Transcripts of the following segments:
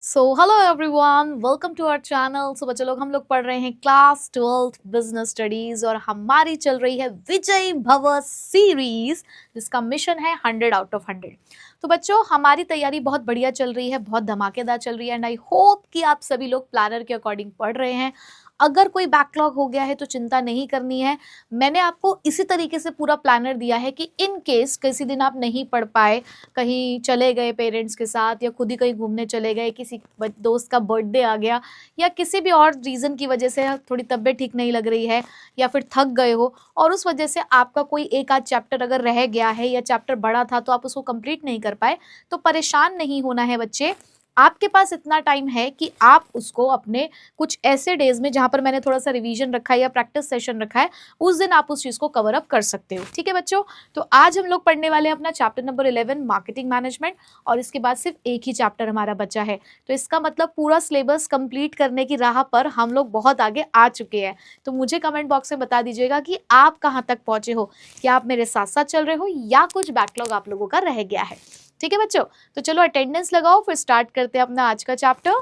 Hello everyone, welcome to our channel. बच्चे लोग, हम लोग पढ़ रहे हैं क्लास 12 बिजनेस स्टडीज और हमारी चल रही है विजय भव सीरीज जिसका मिशन है 100 आउट ऑफ 100। तो बच्चों, हमारी तैयारी बहुत बढ़िया चल रही है, बहुत धमाकेदार चल रही है एंड आई होप कि आप सभी लोग प्लानर के अकॉर्डिंग पढ़ रहे हैं। अगर कोई बैकलॉग हो गया है तो चिंता नहीं करनी है। मैंने आपको इसी तरीके से पूरा प्लानर दिया है कि इन केस किसी दिन आप नहीं पढ़ पाए, कहीं चले गए पेरेंट्स के साथ या खुद ही कहीं घूमने चले गए, किसी दोस्त का बर्थडे आ गया या किसी भी और रीज़न की वजह से थोड़ी तबीयत ठीक नहीं लग रही है या फिर थक गए हो और उस वजह से आपका कोई एक आध चैप्टर अगर रह गया है या चैप्टर बड़ा था तो आप उसको कंप्लीट नहीं कर पाए, तो परेशान नहीं होना है बच्चे। आपके पास इतना टाइम है कि आप उसको अपने कुछ ऐसे डेज में जहां पर मैंने थोड़ा सा रिवीजन रखा है या प्रैक्टिस सेशन रखा है, उस दिन आप उस चीज़ को कवर अप कर सकते हो। ठीक है बच्चों, तो आज हम लोग पढ़ने वाले हैं अपना चैप्टर नंबर 11 मार्केटिंग मैनेजमेंट और इसके बाद सिर्फ एक ही चैप्टर हमारा बचा है। तो इसका मतलब पूरा सिलेबस कंप्लीट करने की राह पर हम लोग बहुत आगे आ चुके हैं। तो मुझे कमेंट बॉक्स में बता दीजिएगा कि आप कहाँ तक पहुँचे हो, क्या आप मेरे साथ साथ चल रहे हो या कुछ बैकलॉग आप लोगों का रह गया है। ठीक है बच्चों, तो चलो अटेंडेंस लगाओ, फिर स्टार्ट करते हैं अपना आज का चैप्टर।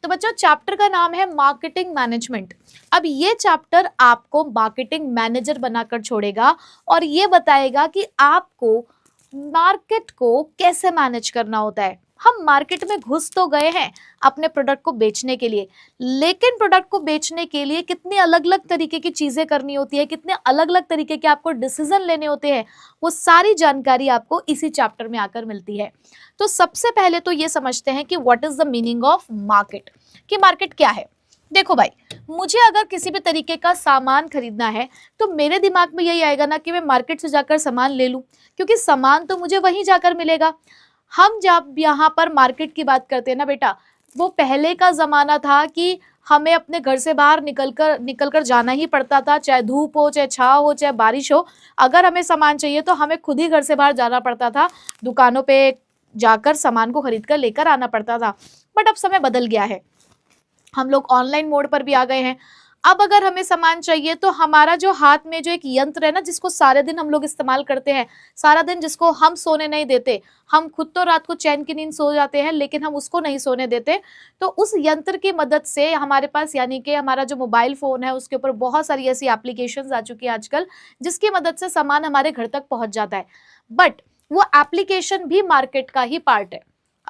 तो बच्चों, चैप्टर का नाम है मार्केटिंग मैनेजमेंट। अब ये चैप्टर आपको मार्केटिंग मैनेजर बनाकर छोड़ेगा और ये बताएगा कि आपको मार्केट को कैसे मैनेज करना होता है। हम मार्केट में घुस तो गए हैं अपने प्रोडक्ट को बेचने के लिए, लेकिन प्रोडक्ट को बेचने के लिए कितनी अलग अलग तरीके की चीजें करनी होती है, कितने अलग अलग तरीके के आपको डिसीजन लेने होते हैं, वो सारी जानकारी आपको इसी चैप्टर में आकर मिलती है। तो सबसे पहले तो ये समझते हैं कि what is the meaning of market, कि मार्केट क्या है। देखो भाई, मुझे अगर किसी भी तरीके का सामान खरीदना है तो मेरे दिमाग में यही आएगा ना कि मैं मार्केट से जाकर सामान ले लूं, क्योंकि सामान तो मुझे वहीं जाकर मिलेगा। हम जब यहाँ पर मार्केट की बात करते हैं ना बेटा, वो पहले का ज़माना था कि हमें अपने घर से बाहर निकल कर जाना ही पड़ता था, चाहे धूप हो, चाहे छाँव हो, चाहे बारिश हो। अगर हमें सामान चाहिए तो हमें खुद ही घर से बाहर जाना पड़ता था, दुकानों पे जाकर सामान को खरीद कर लेकर आना पड़ता था। बट अब समय बदल गया है, हम लोग ऑनलाइन मोड पर भी आ गए हैं। अब अगर हमें सामान चाहिए तो हमारा जो हाथ में जो एक यंत्र है ना, जिसको सारे दिन हम लोग इस्तेमाल करते हैं, सारा दिन जिसको हम सोने नहीं देते, हम खुद तो रात को चैन की नींद सो जाते हैं लेकिन हम उसको नहीं सोने देते, तो उस यंत्र की मदद से हमारे पास, यानी कि हमारा जो मोबाइल फ़ोन है उसके ऊपर बहुत सारी ऐसी एप्लीकेशंस आ चुकी है आजकल, जिसकी मदद से सामान हमारे घर तक पहुंच जाता है। बट वो एप्लीकेशन भी मार्केट का ही पार्ट है।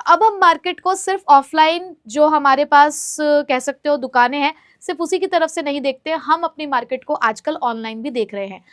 अब हम मार्केट को सिर्फ ऑफलाइन जो हमारे पास कह सकते हो दुकानें हैं, सिर्फ उसी की तरफ से नहीं देखते, हम अपनी मार्केट को आजकल ऑनलाइन भी देख रहे हैं।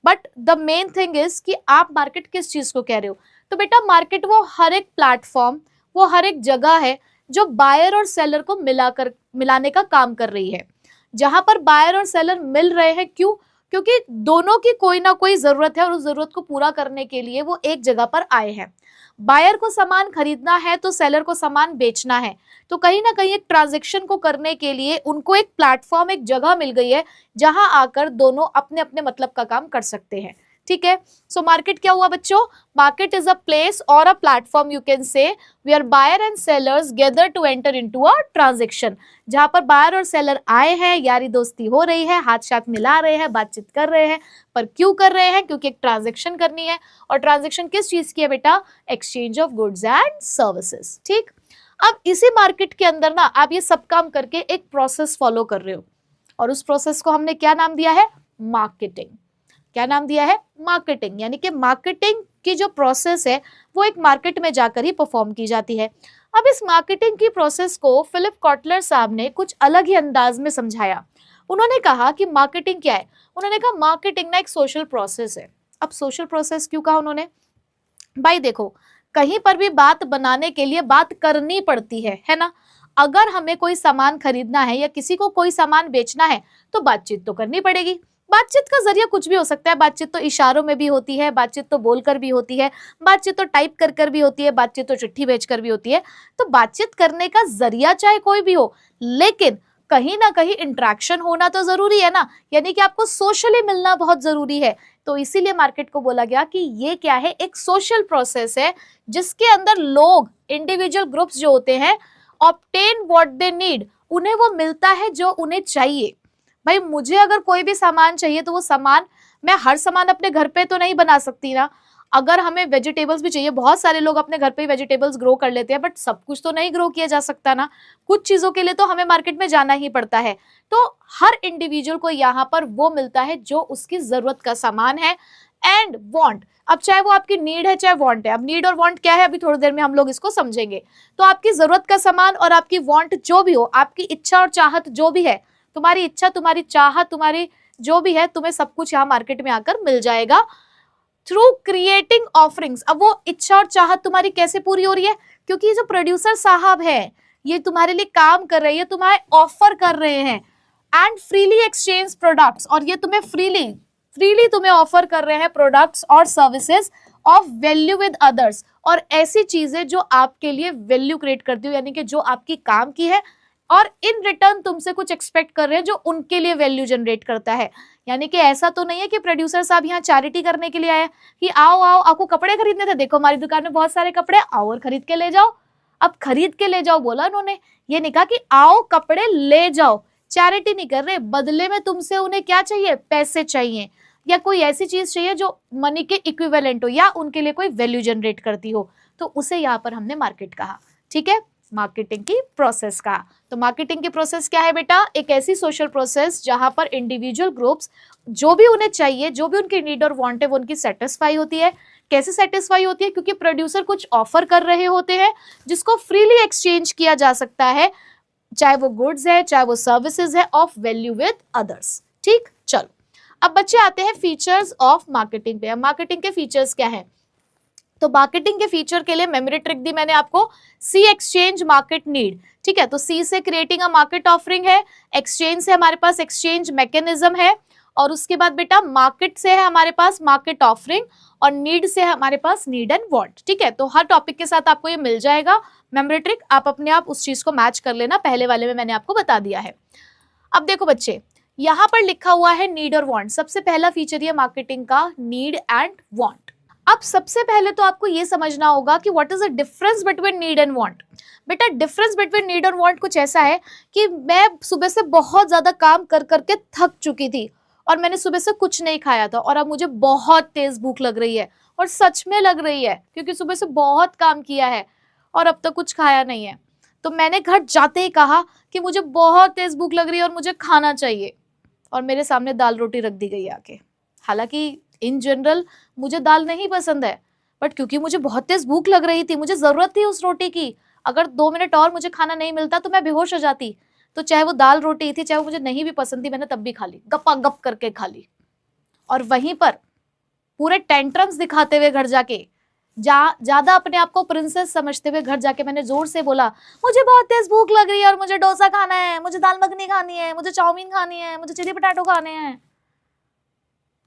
But the main thing is कि आप मार्केट किस चीज को कह रहे हो। तो बेटा, मार्केट वो हर एक प्लेटफॉर्म, वो हर एक जगह है जो बायर और सेलर को मिलाने का काम कर रही है। जहां पर बायर और सेलर मिल रहे हैं, क्यों? क्योंकि दोनों की कोई ना कोई जरूरत है और उस जरूरत को पूरा करने के लिए वो एक जगह पर आए हैं। बायर को सामान खरीदना है तो सेलर को सामान बेचना है, तो कहीं ना कहीं एक ट्रांजैक्शन को करने के लिए उनको एक प्लेटफॉर्म, एक जगह मिल गई है जहां आकर दोनों अपने अपने मतलब का काम कर सकते हैं। ठीक है, सो मार्केट क्या हुआ बच्चों? मार्केट इज अ प्लेस और a platform, you can say, where buyer and sellers gather to enter into a transaction. जहां पर बायर और सेलर आए हैं, यारी दोस्ती हो रही है, हाथ साथ मिला रहे हैं, बातचीत कर रहे हैं। पर क्यों कर रहे हैं? क्योंकि एक ट्रांजैक्शन करनी है। और ट्रांजैक्शन किस चीज की है बेटा? Exchange of goods and services. ठीक, अब इसी मार्केट के अंदर ना आप ये सब काम करके एक प्रोसेस फॉलो कर रहे हो और उस प्रोसेस को हमने क्या नाम दिया है? मार्केटिंग। क्या नाम दिया है? मार्केटिंग। यानी कि मार्केटिंग की जो प्रोसेस है वो एक मार्केट में जाकर ही परफॉर्म की जाती है। अब इस मार्केटिंग की प्रोसेस को फिलिप कॉटलर साहब ने कुछ अलग ही अंदाज में समझाया। उन्होंने कहा कि मार्केटिंग क्या है? उन्होंने कहा मार्केटिंग ना एक सोशल प्रोसेस है। अब सोशल प्रोसेस क्यों कहा उन्होंने? भाई देखो, कहीं पर भी बात बनाने के लिए बात करनी पड़ती है ना। अगर हमें कोई सामान खरीदना है या किसी को कोई सामान बेचना है तो बातचीत तो करनी पड़ेगी। बातचीत का जरिया कुछ भी हो सकता है, बातचीत तो इशारों में भी होती है, बातचीत तो बोलकर भी होती है, बातचीत तो टाइप कर कर भी होती है, बातचीत तो चिट्ठी भेजकर भी होती है। तो बातचीत करने का जरिया चाहे कोई भी हो, लेकिन कहीं ना कहीं इंटरेक्शन होना तो जरूरी है ना, यानी कि आपको सोशली मिलना बहुत जरूरी है। तो इसीलिए मार्केट को बोला गया कि ये क्या है? एक सोशल प्रोसेस है जिसके अंदर लोग, इंडिविजुअल ग्रुप्स जो होते हैं, ऑब्टेन व्हाट दे नीड, उन्हें वो मिलता है जो उन्हें चाहिए। भाई मुझे अगर कोई भी सामान चाहिए तो वो सामान, मैं हर सामान अपने घर पे तो नहीं बना सकती ना। अगर हमें वेजिटेबल्स भी चाहिए, बहुत सारे लोग अपने घर पे ही वेजिटेबल्स ग्रो कर लेते हैं, बट सब कुछ तो नहीं ग्रो किया जा सकता ना, कुछ चीजों के लिए तो हमें मार्केट में जाना ही पड़ता है। तो हर इंडिविजुअल को यहाँ पर वो मिलता है जो उसकी जरूरत का सामान है। एंड वांट, अब चाहे वो आपकी नीड है चाहे वांट है, अब नीड और वांट क्या है अभी थोड़ी देर में हम लोग इसको समझेंगे। तो आपकी जरूरत का सामान और आपकी वांट जो भी हो, आपकी इच्छा और चाहत जो भी है, तुम्हारी इच्छा तुम्हारी चाहत तुम्हारी जो भी है, तुम्हें सब कुछ यहाँ मार्केट में आकर मिल जाएगा थ्रू क्रिएटिंग ऑफरिंग्स। अब वो इच्छा और चाहत तुम्हारी कैसे पूरी हो रही है, क्योंकि ये जो प्रोड्यूसर साहब है ये तुम्हारे लिए काम कर रहे हैं, ये तुम्हारे ऑफर कर रहे हैं एंड फ्रीली एक्सचेंज प्रोडक्ट्स, और ये तुम्हें फ्रीली तुम्हें ऑफर कर रहे हैं प्रोडक्ट्स और services of value with others, और ऐसी चीजें जो आपके लिए वैल्यू क्रिएट करती हो, यानी कि जो आपकी काम की है और इन रिटर्न तुमसे कुछ एक्सपेक्ट कर रहे हैं जो उनके लिए वैल्यू जनरेट करता है। यानी कि ऐसा तो नहीं है कि प्रोड्यूसर साहब यहाँ चैरिटी करने के लिए आए कि आओ आओ आपको कपड़े खरीदने थे, देखो हमारी दुकान में बहुत सारे कपड़े, आओ और खरीद के ले जाओ। अब खरीद के ले जाओ बोला उन्होंने, ये नहीं कहा कि आओ कपड़े ले जाओ। चैरिटी नहीं कर रहे, बदले में तुमसे उन्हें क्या चाहिए, पैसे चाहिए या कोई ऐसी चीज चाहिए जो मनी के इक्विवेलेंट हो या उनके लिए कोई वैल्यू जनरेट करती हो, तो उसे यहाँ पर हमने मार्केट कहा। ठीक है, मार्केटिंग की प्रोसेस का। तो मार्केटिंग की प्रोसेस क्या है बेटा, एक ऐसी सोशल प्रोसेस जहां पर इंडिविजुअल ग्रुप्स जो भी उन्हें चाहिए, जो भी उनकी नीड और वांट है वो उनकी सेटिस्फाई होती है। कैसे सेटिस्फाई होती है, क्योंकि प्रोड्यूसर कुछ ऑफर कर रहे होते हैं जिसको फ्रीली एक्सचेंज किया जा सकता है, चाहे वो गुड्स है चाहे वो सर्विसेज है ऑफ वैल्यू विद अदर्स। ठीक, चलो अब बच्चे आते हैं फीचर्स ऑफ मार्केटिंग पे। अब मार्केटिंग के फीचर्स क्या है, तो मार्केटिंग के फीचर के लिए मेमोरी ट्रिक दी मैंने आपको, सी एक्सचेंज मार्केट नीड। ठीक है, तो सी से क्रिएटिंग अ मार्केट ऑफरिंग है, एक्सचेंज से हमारे पास एक्सचेंज मैकेनिज्म है, और उसके बाद बेटा मार्केट से है हमारे पास मार्केट ऑफरिंग, और नीड से है हमारे पास नीड एंड वांट। ठीक है, तो हर टॉपिक के साथ आपको ये मिल जाएगा मेमोरी ट्रिक, आप अपने आप उस चीज को मैच कर लेना, पहले वाले में मैंने आपको बता दिया है। अब देखो बच्चे, यहाँ पर लिखा हुआ है नीड और वांट, सबसे पहला फीचर ये मार्केटिंग का नीड एंड वांट। अब सबसे पहले तो आपको ये समझना होगा कि what is the difference between need and want. बेटा डिफरेंस बिटवीन नीड और वांट कुछ ऐसा है कि मैं सुबह से बहुत ज्यादा काम कर करके थक चुकी थी और मैंने सुबह से कुछ नहीं खाया था, और अब मुझे बहुत तेज भूख लग रही है, और सच में लग रही है क्योंकि सुबह से बहुत काम किया है और अब तक कुछ खाया नहीं है। तो मैंने घर जाते ही कहा कि मुझे बहुत तेज भूख लग रही है और मुझे खाना चाहिए, और मेरे सामने दाल रोटी रख दी गई आके। हालांकि इन जनरल मुझे दाल नहीं पसंद है, बट क्योंकि मुझे बहुत तेज भूख लग रही थी, मुझे जरूरत थी उस रोटी की, अगर 2 मिनट और मुझे खाना नहीं मिलता तो मैं बेहोश हो जाती। तो चाहे वो दाल रोटी थी, चाहे वो मुझे नहीं भी पसंद थी, मैंने तब भी खा ली, गप्पा गप करके खा ली। और वहीं पर पूरे टेंट्रम्स दिखाते हुए घर जाके, ज्यादा अपने आप को प्रिंसेस समझते हुए घर जाके मैंने जोर से बोला, मुझे बहुत तेज भूख लग रही है और मुझे डोसा खाना है, मुझे दाल मखनी खानी है, मुझे चाउमीन खानी है, मुझे चिली पटाटो खाने हैं।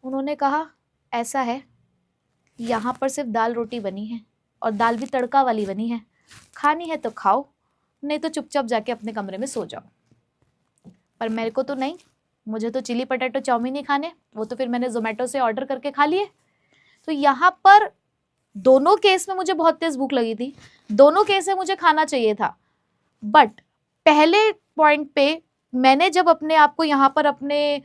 उन्होंने कहा ऐसा है, यहाँ पर सिर्फ दाल रोटी बनी है और दाल भी तड़का वाली बनी है, खानी है तो खाओ, नहीं तो चुपचाप जाके अपने कमरे में सो जाओ। पर मेरे को तो नहीं, मुझे तो चिली पटाटो चाउमीन ही खाने, वो तो फिर मैंने जोमेटो से ऑर्डर करके खा लिए। तो यहाँ पर दोनों केस में मुझे बहुत तेज भूख लगी थी, दोनों केस में मुझे खाना चाहिए था, बट पहले पॉइंट पे मैंने जब अपने आप को यहाँ पर अपने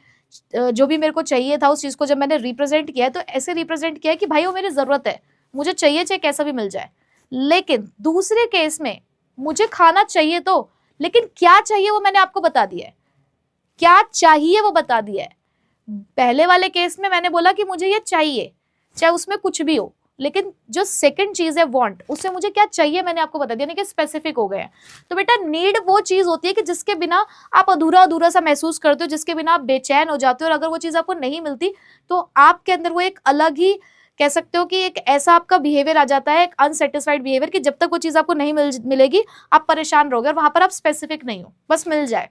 जो भी मेरे को चाहिए था उस चीज को जब मैंने रिप्रेजेंट किया है, तो ऐसे रिप्रेजेंट किया है कि भाई वो मेरी जरूरत है, मुझे चाहिए चाहे कैसा भी मिल जाए। लेकिन दूसरे केस में मुझे खाना चाहिए तो, लेकिन क्या चाहिए वो मैंने आपको बता दिया है, क्या चाहिए वो बता दिया है। पहले वाले केस में मैंने बोला कि मुझे ये चाहिए, चाहे उसमें कुछ भी हो, लेकिन जो सेकंड चीज है वांट, उससे मुझे क्या चाहिए मैंने आपको बता दिया, यानी कि स्पेसिफिक हो गए। तो बेटा नीड वो चीज होती है कि जिसके बिना आप अधूरा अधूरा सा महसूस करते हो, जिसके बिना आप बेचैन हो जाते हो, और अगर वो चीज आपको नहीं मिलती तो आपके अंदर वो एक अलग ही कह सकते हो कि एक ऐसा आपका बिहेवियर आ जाता है, एक अनसेटिस्फाइड बिहेवियर, कि जब तक वो चीज आपको नहीं मिलेगी आप परेशान रहोगे, और वहां पर आप स्पेसिफिक नहीं हो, बस मिल जाए।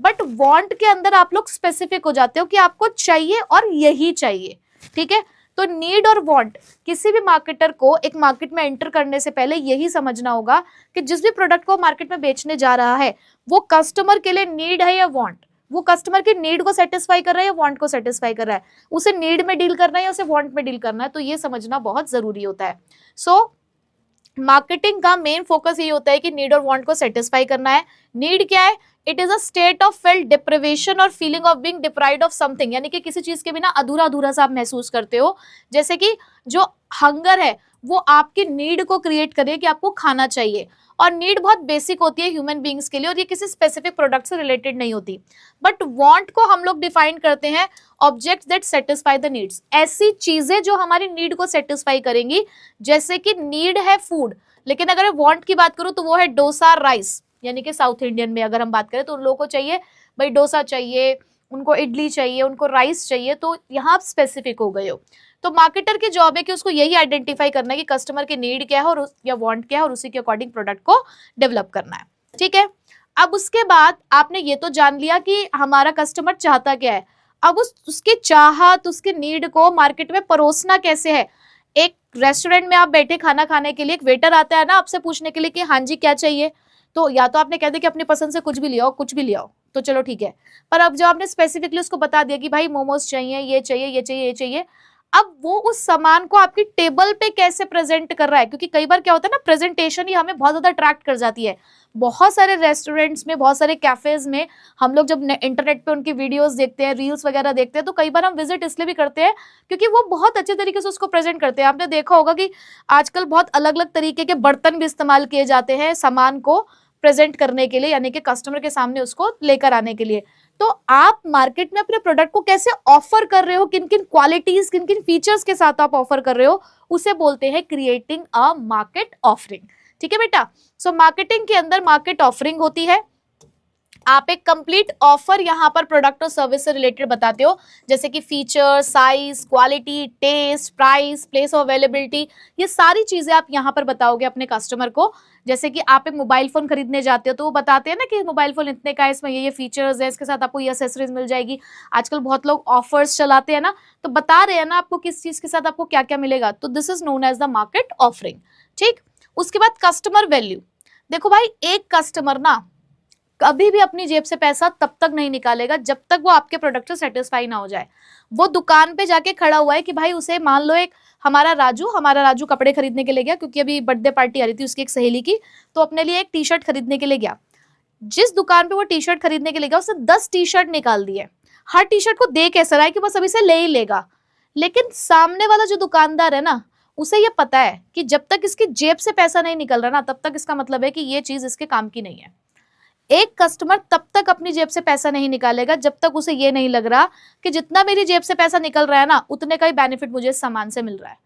बट वांट के अंदर आप लोग स्पेसिफिक हो जाते हो कि आपको चाहिए और यही चाहिए। ठीक है, तो नीड और वांट, किसी भी मार्केटर को एक मार्केट में एंटर करने से पहले यही समझना होगा कि जिस भी प्रोडक्ट को मार्केट में बेचने जा रहा है वो कस्टमर के लिए नीड है या वांट, वो कस्टमर की नीड को सेटिस्फाई कर रहा है या वांट को सेटिस्फाई कर रहा है, उसे नीड में डील करना है या उसे वांट में डील करना है, तो ये समझना बहुत जरूरी होता है। सो मार्केटिंग का मेन फोकस ये होता है कि नीड और वांट को सेटिस्फाई करना है। नीड क्या है? It is a state of felt deprivation और feeling of being deprived of something, यानी कि किसी चीज के बिना अधूरा अधूरा सा आप महसूस करते हो। जैसे कि जो हंगर है वो आपकी नीड को क्रिएट करे कि आपको खाना चाहिए, और नीड बहुत बेसिक होती है ह्यूमन बीइंग्स के लिए, और ये किसी स्पेसिफिक प्रोडक्ट से रिलेटेड नहीं होती। बट वांट को हम लोग डिफाइन करते हैं objects that satisfy the needs, ऐसी चीजें जो हमारी नीड को सेटिस्फाई करेंगी। जैसे कि नीड है फूड, लेकिन अगर वांट की बात करूं तो वो है डोसा राइस, यानी कि साउथ इंडियन में अगर हम बात करें तो उन लोगों को चाहिए भाई डोसा चाहिए, उनको इडली चाहिए, उनको राइस चाहिए, तो यहाँ आप स्पेसिफिक हो गए हो। तो मार्केटर की जॉब है कि उसको यही आइडेंटिफाई करना है कि कस्टमर की नीड क्या है और या वांट क्या है, और उसी के अकॉर्डिंग प्रोडक्ट को डेवलप करना है। ठीक है, अब उसके बाद आपने ये तो जान लिया कि हमारा कस्टमर चाहता क्या है। अब उसकी चाहत, उसकी नीड को मार्केट में परोसना कैसे है। एक रेस्टोरेंट में आप बैठे खाना खाने के लिए, एक वेटर आता है ना आपसे पूछने के लिए कि हाँ जी क्या चाहिए, तो या तो आपने कह दिया कि अपनी पसंद से कुछ भी ले आओ, कुछ भी ले आओ, तो चलो ठीक है। पर अब जब आपने स्पेसिफिकली उसको बता दिया कि भाई मोमोज चाहिए, ये चाहिए, ये चाहिए, ये चाहिए, अब वो उस सामान को आपकी टेबल पे कैसे प्रेजेंट कर रहा है, क्योंकि कई बार क्या होता है ना, प्रेजेंटेशन ही हमें बहुत ज्यादा अट्रैक्ट कर जाती है। बहुत सारे रेस्टोरेंट्स में, बहुत सारे कैफेज में हम लोग जब इंटरनेट पे उनकी वीडियोस देखते हैं, रील्स वगैरह देखते हैं, तो कई बार हम विजिट इसलिए भी करते हैं क्योंकि वो बहुत अच्छे तरीके से उसको प्रेजेंट करते हैं। आपने देखा होगा कि आजकल बहुत अलग अलग तरीके के बर्तन भी इस्तेमाल किए जाते हैं सामान को प्रेजेंट करने के लिए, यानी कि कस्टमर के सामने उसको लेकर आने के लिए। तो आप मार्केट में अपने प्रोडक्ट को कैसे ऑफर कर रहे हो, किन किन क्वालिटीज, किन किन फीचर्स के साथ आप ऑफर कर रहे हो, उसे बोलते हैं क्रिएटिंग अ मार्केट ऑफरिंग। ठीक है बेटा, सो मार्केटिंग के अंदर मार्केट ऑफरिंग होती है। आप एक कंप्लीट ऑफर यहाँ पर प्रोडक्ट और सर्विस से रिलेटेड बताते हो, जैसे कि feature, size, quality, taste, price, place of availability, ये सारी चीजें आप यहाँ पर बताओगे अपने कस्टमर को। जैसे कि आप एक मोबाइल फोन खरीदने जाते हो तो वो बताते हैं ना कि मोबाइल फोन इतने का है, इसमें ये फीचर्स है, इसके साथ आपको ये एक्सेसरीज मिल जाएगी। आजकल बहुत लोग ऑफर्स चलाते हैं ना, तो बता रहे हैं ना आपको किस चीज के साथ आपको क्या क्या मिलेगा, तो this is known as the market offering. ठीक, उसके बाद कस्टमर वैल्यू। देखो भाई, एक कस्टमर ना कभी भी अपनी जेब से पैसा तब तक नहीं निकालेगा जब तक वो आपके प्रोडक्ट से सेटिस्फाई ना हो जाए। वो दुकान पे जाके खड़ा हुआ है कि भाई उसे मान लो एक हमारा राजू कपड़े खरीदने के लिए गया, क्योंकि अभी बर्थडे पार्टी आ रही थी उसकी एक सहेली की, तो अपने लिए एक टी शर्ट खरीदने के लिए गया। जिस दुकान पे वो टी शर्ट खरीदने के लिए गया, उसने 10 टी शर्ट निकाल दिए। हर टी शर्ट को देख ऐसा रहा है कि बस अभी से ले ही लेगा, लेकिन सामने वाला जो दुकानदार है ना, उसे ये पता है कि जब तक इसकी जेब से पैसा नहीं निकल रहा ना, तब तक इसका मतलब है कि ये चीज इसके काम की नहीं है। एक कस्टमर तब तक अपनी जेब से पैसा नहीं निकालेगा जब तक उसे ये नहीं लग रहा कि जितना मेरी जेब से पैसा निकल रहा है ना, उतने का ही बेनिफिट मुझे इस सामान से मिल रहा है।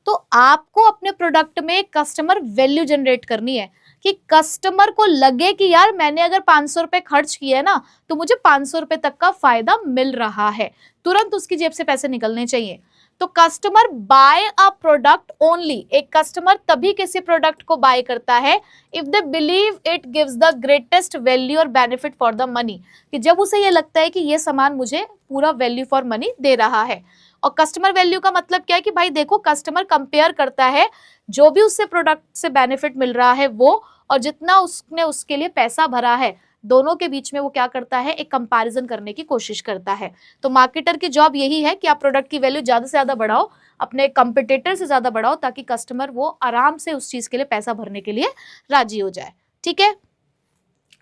तो आपको अपने प्रोडक्ट में कस्टमर वैल्यू जनरेट करनी है कि कस्टमर को लगे कि यार मैंने अगर 500 रुपए खर्च किए ना, तो मुझे 500 रुपए तक का फायदा मिल रहा है, तुरंत उसकी जेब से पैसे निकलने चाहिए। तो customer bye a product only, एक कस्टमर तभी किसी प्रोडक्ट को बाय करता है if they believe it gives the greatest value और बेनिफिट फॉर द मनी, कि जब उसे ये लगता है कि ये सामान मुझे पूरा वैल्यू फॉर मनी दे रहा है। और कस्टमर वैल्यू का मतलब क्या है कि भाई देखो, कस्टमर कंपेयर करता है जो भी उससे प्रोडक्ट से बेनिफिट मिल रहा है वो, और जितना उसने उसके लिए पैसा भरा है, दोनों के बीच में वो क्या करता है, एक कंपैरिजन करने की कोशिश करता है। तो मार्केटर की जॉब यही है कि आप प्रोडक्ट की वैल्यू ज्यादा से ज्यादा बढ़ाओ, अपने कंपिटिटर से ज्यादा बढ़ाओ, ताकि कस्टमर वो आराम से उस चीज के लिए पैसा भरने के लिए राजी हो जाए। ठीक है,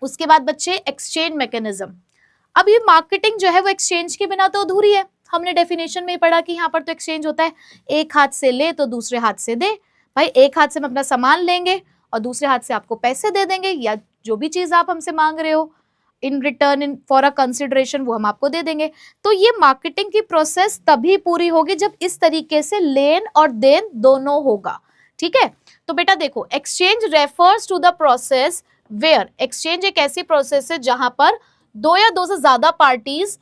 उसके बाद बच्चे एक्सचेंज मैकेनिज्म। अब ये मार्केटिंग जो है वो एक्सचेंज के बिना तो अधूरी है। हमने डेफिनेशन में ही पढ़ा कि यहाँ पर तो एक्सचेंज होता है, एक हाथ से ले तो दूसरे हाथ से दे। भाई एक हाथ से हम अपना सामान लेंगे और दूसरे हाथ से आपको पैसे दे देंगे, या जो भी चीज आप हमसे मांग रहे हो in return in for a consideration, वो हम आपको दे देंगे। तो ये मार्केटिंग की प्रोसेस तभी पूरी होगी जब इस तरीके से लेन और देन दोनों होगा। ठीक है, तो बेटा देखो, exchange refers to the process where, exchange एक ऐसी प्रोसेस है जहां पर दो या दो से ज्यादा पार्टीज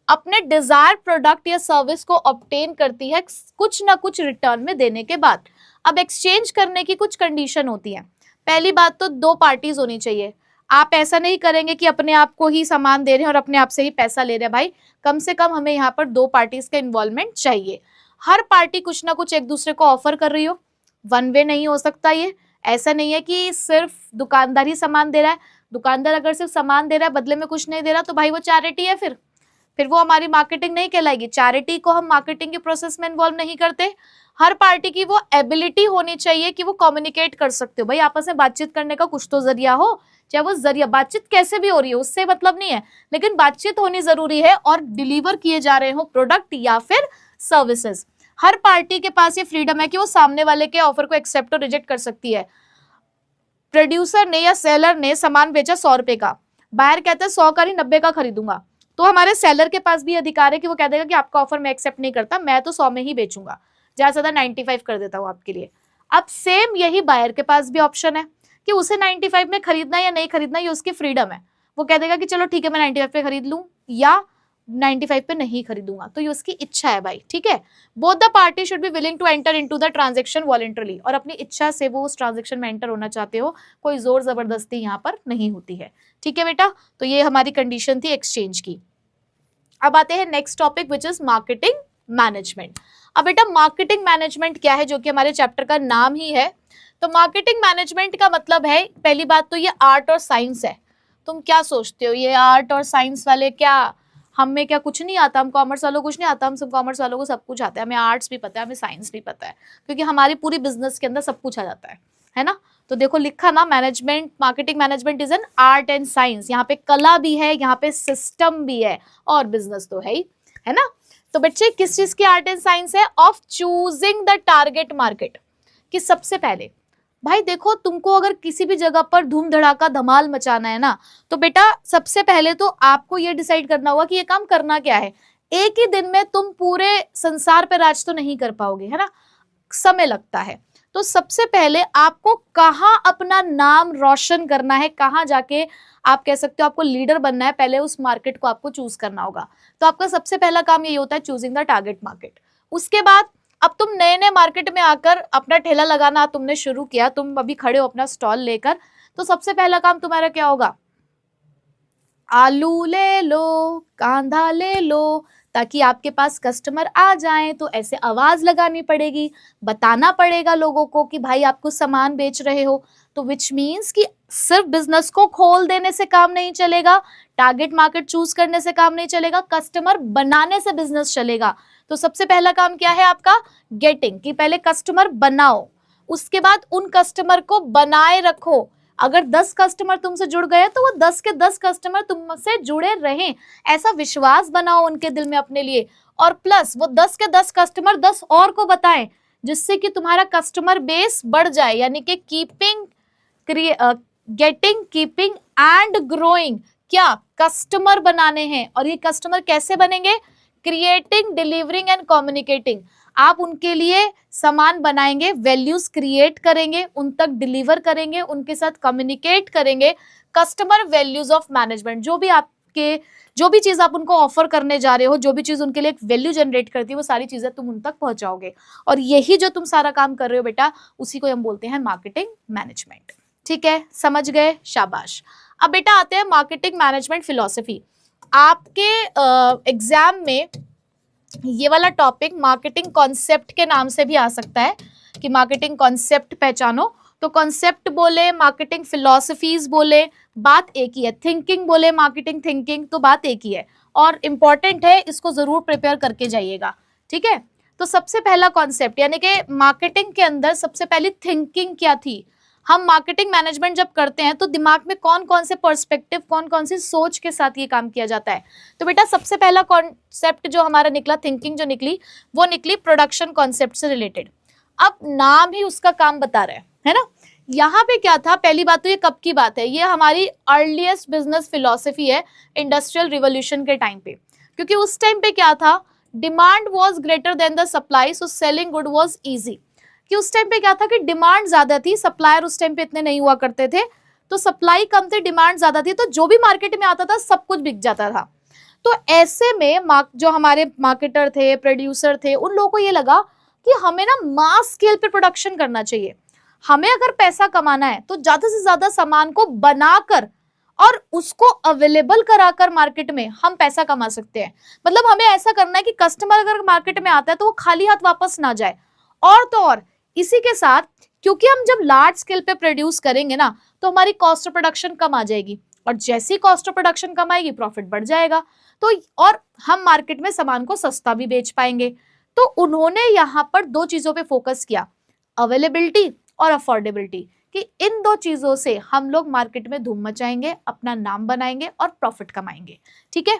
अपने डिजायर प्रोडक्ट या सर्विस को ऑब्टेन करती है कुछ ना कुछ रिटर्न में देने के बाद। अब एक्सचेंज करने की कुछ कंडीशन होती है। पहली बात तो दो पार्टीज होनी चाहिए। आप ऐसा नहीं करेंगे कि अपने आप को ही सामान दे रहे हैं और अपने आप से ही पैसा ले रहे हैं। भाई कम से कम हमें यहाँ पर दो पार्टीज का इन्वॉल्वमेंट चाहिए। हर पार्टी कुछ ना कुछ एक दूसरे को ऑफर कर रही हो, वन वे नहीं हो सकता ये। ऐसा नहीं है कि सिर्फ दुकानदार ही सामान दे रहा है। दुकानदार अगर सिर्फ सामान दे रहा है, बदले में कुछ नहीं दे रहा, तो भाई वो चैरिटी है, फिर फिर वो हमारी मार्केटिंग नहीं कहलाएगी। चैरिटी को हम मार्केटिंग के प्रोसेस में इन्वॉल्व नहीं करते। हर पार्टी की वो एबिलिटी होनी चाहिए कि वो कम्युनिकेट कर सकते हो। भाई आपस में बातचीत करने का कुछ तो जरिया हो, चाहे वो जरिया बातचीत कैसे भी हो रही है उससे मतलब नहीं है, लेकिन बातचीत होनी जरूरी है और डिलीवर किए जा रहे हो प्रोडक्ट या फिर सर्विसेज। हर पार्टी के पास ये फ्रीडम है कि वो सामने वाले के ऑफर को एक्सेप्ट और रिजेक्ट कर सकती है। प्रोड्यूसर ने या सेलर ने सामान बेचा 100 रुपए का, बायर कहता है 100 का नहीं 90 का खरीदूंगा, तो हमारे सेलर के पास भी अधिकार है कि वो कह देगा कि आपका ऑफर मैं एक्सेप्ट नहीं करता, मैं तो 100 में ही बेचूंगा, ज्यादा ज्यादा 95 कर देता हूँ आपके लिए। अब सेम यही बायर के पास भी ऑप्शन है कि उसे 95 में खरीदना या नहीं खरीदना, ये उसकी फ्रीडम है। वो कह देगा कि चलो ठीक है मैं 95 पे खरीद लूं या 95 पे नहीं खरीदूंगा, तो ये उसकी इच्छा है भाई, ठीक है। Both the party should be willing to enter into the transaction voluntarily, और अपनी इच्छा से वो उस ट्रांजैक्शन में एंटर होना चाहते हो, कोई जोर जबरदस्ती यहाँ पर नहीं होती है, ठीक है बेटा। तो ये हमारी कंडीशन थी एक्सचेंज की। अब आते हैं next topic which is marketing management. अब बेटा मार्केटिंग मैनेजमेंट क्या है, जो कि हमारे चैप्टर का नाम ही है। तो मार्केटिंग मैनेजमेंट का मतलब है, पहली बात तो ये आर्ट और साइंस है। तुम क्या सोचते हो ये आर्ट और साइंस वाले क्या, हमें क्या कुछ नहीं आता, हम कॉमर्स वालों को कुछ नहीं आता, हम सब कॉमर्स वालों को सब कुछ आता है, हमें आर्ट्स भी पता है, हमें साइंस भी पता है, क्योंकि हमारी पूरी बिजनेस के अंदर सब कुछ आ जाता है ना। तो देखो लिखा ना, management, marketing management is an art and science. यहाँ पे कला भी है, यहाँ पे सिस्टम भी है, और बिजनेस तो है ही, है ना। तो बच्चे किस चीज की आर्ट एंड साइंस है, of choosing the target market. कि सबसे पहले भाई देखो, तुमको अगर किसी भी जगह पर धूम धड़ाका धमाल मचाना है ना, तो बेटा सबसे पहले तो आपको ये डिसाइड करना होगा कि ये काम करना क्या है। एक ही दिन में तुम पूरे संसार पे राज तो नहीं कर पाओगे, है ना, समय लगता है। तो सबसे पहले आपको कहाँ अपना नाम रोशन करना है, कहाँ जाके आप कह सकते हो आपको लीडर बनना है, पहले उस मार्केट को आपको चूज करना होगा। तो आपका सबसे पहला काम यही होता है, चूजिंग द टारगेट मार्केट। उसके बाद अब तुम नए नए मार्केट में आकर अपना ठेला लगाना तुमने शुरू किया, तुम अभी खड़े हो अपना स्टॉल लेकर, तो सबसे पहला काम तुम्हारा क्या होगा, आलू ले लो, कांदा ले लो, ताकि आपके पास कस्टमर आ जाएं। तो ऐसे आवाज लगानी पड़ेगी, बताना पड़ेगा लोगों को कि भाई आप कुछ सामान बेच रहे हो। तो विच मीन्स कि सिर्फ बिजनेस को खोल देने से काम नहीं चलेगा, टारगेट मार्केट चूज करने से काम नहीं चलेगा, कस्टमर बनाने से बिजनेस चलेगा। तो सबसे पहला काम क्या है आपका, गेटिंग, कि पहले कस्टमर बनाओ, उसके बाद उन कस्टमर को बनाए रखो। अगर 10 कस्टमर तुमसे जुड़ गए तो वो 10 के 10 कस्टमर तुमसे जुड़े रहें, ऐसा विश्वास बनाओ उनके दिल में अपने लिए। और प्लस वो 10 के 10 कस्टमर 10 और को बताएं, जिससे कि तुम्हारा कस्टमर बेस बढ़ जाए। यानी कि keeping, getting, keeping and growing, क्या कस्टमर बनाने हैं। और ये कस्टमर कैसे बनेंगे, क्रिएटिंग, डिलीवरिंग एंड कम्युनिकेटिंग। आप उनके लिए सामान बनाएंगे, वैल्यूज क्रिएट करेंगे, उन तक डिलीवर करेंगे, उनके साथ कम्युनिकेट करेंगे। कस्टमर वैल्यूज ऑफ मैनेजमेंट, जो भी चीज आप उनको ऑफर करने जा रहे हो, जो भी चीज उनके लिए एक वैल्यू जनरेट करती है, वो सारी चीजें तुम उन तक पहुंचाओगे। और यही जो तुम सारा काम कर रहे हो बेटा, उसी को हम बोलते हैं मार्केटिंग मैनेजमेंट। ठीक है, समझ गए, शाबाश। अब बेटा आते हैं मार्केटिंग मैनेजमेंट फिलॉसफी। आपके एग्जाम में ये वाला टॉपिक मार्केटिंग कॉन्सेप्ट के नाम से भी आ सकता है, कि मार्केटिंग कॉन्सेप्ट पहचानो। तो कॉन्सेप्ट बोले, मार्केटिंग फिलॉसफीज बोले, बात एक ही है। थिंकिंग बोले, मार्केटिंग थिंकिंग, तो बात एक ही है और इंपॉर्टेंट है, इसको जरूर प्रिपेयर करके जाइएगा। ठीक है, तो सबसे पहला कॉन्सेप्ट, यानी कि मार्केटिंग के अंदर सबसे पहली थिंकिंग क्या थी। हम मार्केटिंग मैनेजमेंट जब करते हैं तो दिमाग में कौन कौन से पर्सपेक्टिव, कौन कौन सी सोच के साथ ये काम किया जाता है। तो बेटा सबसे पहला कॉन्सेप्ट जो हमारा निकला, थिंकिंग जो निकली, वो निकली प्रोडक्शन कॉन्सेप्ट से रिलेटेड। अब नाम ही उसका काम बता रहा है ना। यहाँ पे क्या था, पहली बात तो ये कब की बात है, ये हमारी अर्लीस्ट बिजनेस फिलॉसफी है, इंडस्ट्रियल रिवोल्यूशन के टाइम पे। क्योंकि उस टाइम पे क्या था, demand was greater than the supply, so selling good was easy. कि उस टाइम पे क्या था कि डिमांड ज्यादा थी, सप्लायर उस टाइम पे इतने नहीं हुआ करते थे, तो सप्लाई कम थी, डिमांड ज्यादा थी, तो जो भी मार्केट में आता था सब कुछ बिक जाता था। तो ऐसे में जो हमारे मार्केटर थे, प्रोड्यूसर थे, उन लोगों को ये लगा कि हमें ना मास स्केल पे प्रोडक्शन करना चाहिए। हमें अगर पैसा कमाना है तो ज्यादा से ज्यादा सामान को बनाकर और उसको अवेलेबल कराकर मार्केट में हम पैसा कमा सकते हैं। मतलब हमें ऐसा करना है कि कस्टमर अगर मार्केट में आता है तो वो खाली हाथ वापस ना जाए। और तो और इसी के साथ, क्योंकि हम जब लार्ज स्केल पे प्रोड्यूस करेंगे ना, तो हमारी कॉस्ट ऑफ प्रोडक्शन कम आ जाएगी। और जैसी कॉस्ट ऑफ प्रोडक्शन कम आएगी प्रॉफिट बढ़ जाएगा। तो और हम मार्केट में सामान को सस्ता भी बेच पाएंगे। तो उन्होंने यहां पर दो चीजों पे फोकस किया, अवेलेबिलिटी और अफोर्डेबिलिटी, कि इन दो चीजों से हम लोग मार्केट में धूम मचाएंगे, अपना नाम बनाएंगे और प्रॉफिट कमाएंगे। ठीक है।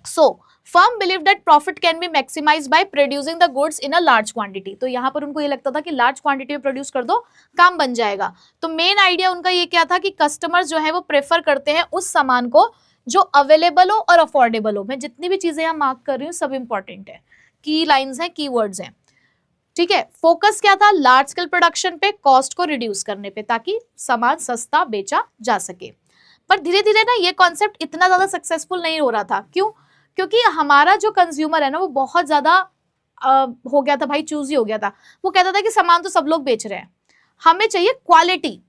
So firm believe that profit can be maximize by producing the goods in a large quantity. तो यहां पर उनको ये लगता था कि लार्ज क्वांटिटी में प्रोड्यूस कर दो, काम बन जाएगा। तो मेन आइडिया उनका ये क्या था कि कस्टमर्स जो है वो प्रेफर करते हैं उस सामान को जो अवेलेबल हो और अफोर्डेबल हो। मैं जितनी भी चीजें यहां मार्क कर रही हूँ सब इंपॉर्टेंट है, की लाइन्स हैं, कीवर्ड्स हैं। ठीक है। फोकस क्या था, लार्ज स्केल प्रोडक्शन पे, कॉस्ट को रिड्यूस करने पे, ताकि सामान सस्ता बेचा जा सके। पर धीरे धीरे ना ये कॉन्सेप्ट इतना ज्यादा सक्सेसफुल नहीं हो रहा था। क्यों? क्योंकि हमारा जो कंज्यूमर है ना वो बहुत ज्यादा हो गया था भाई, चूजी हो गया था। वो कहता था कि सामान तो सब लोग बेच रहे हैं, हमें चाहिए क्वालिटी।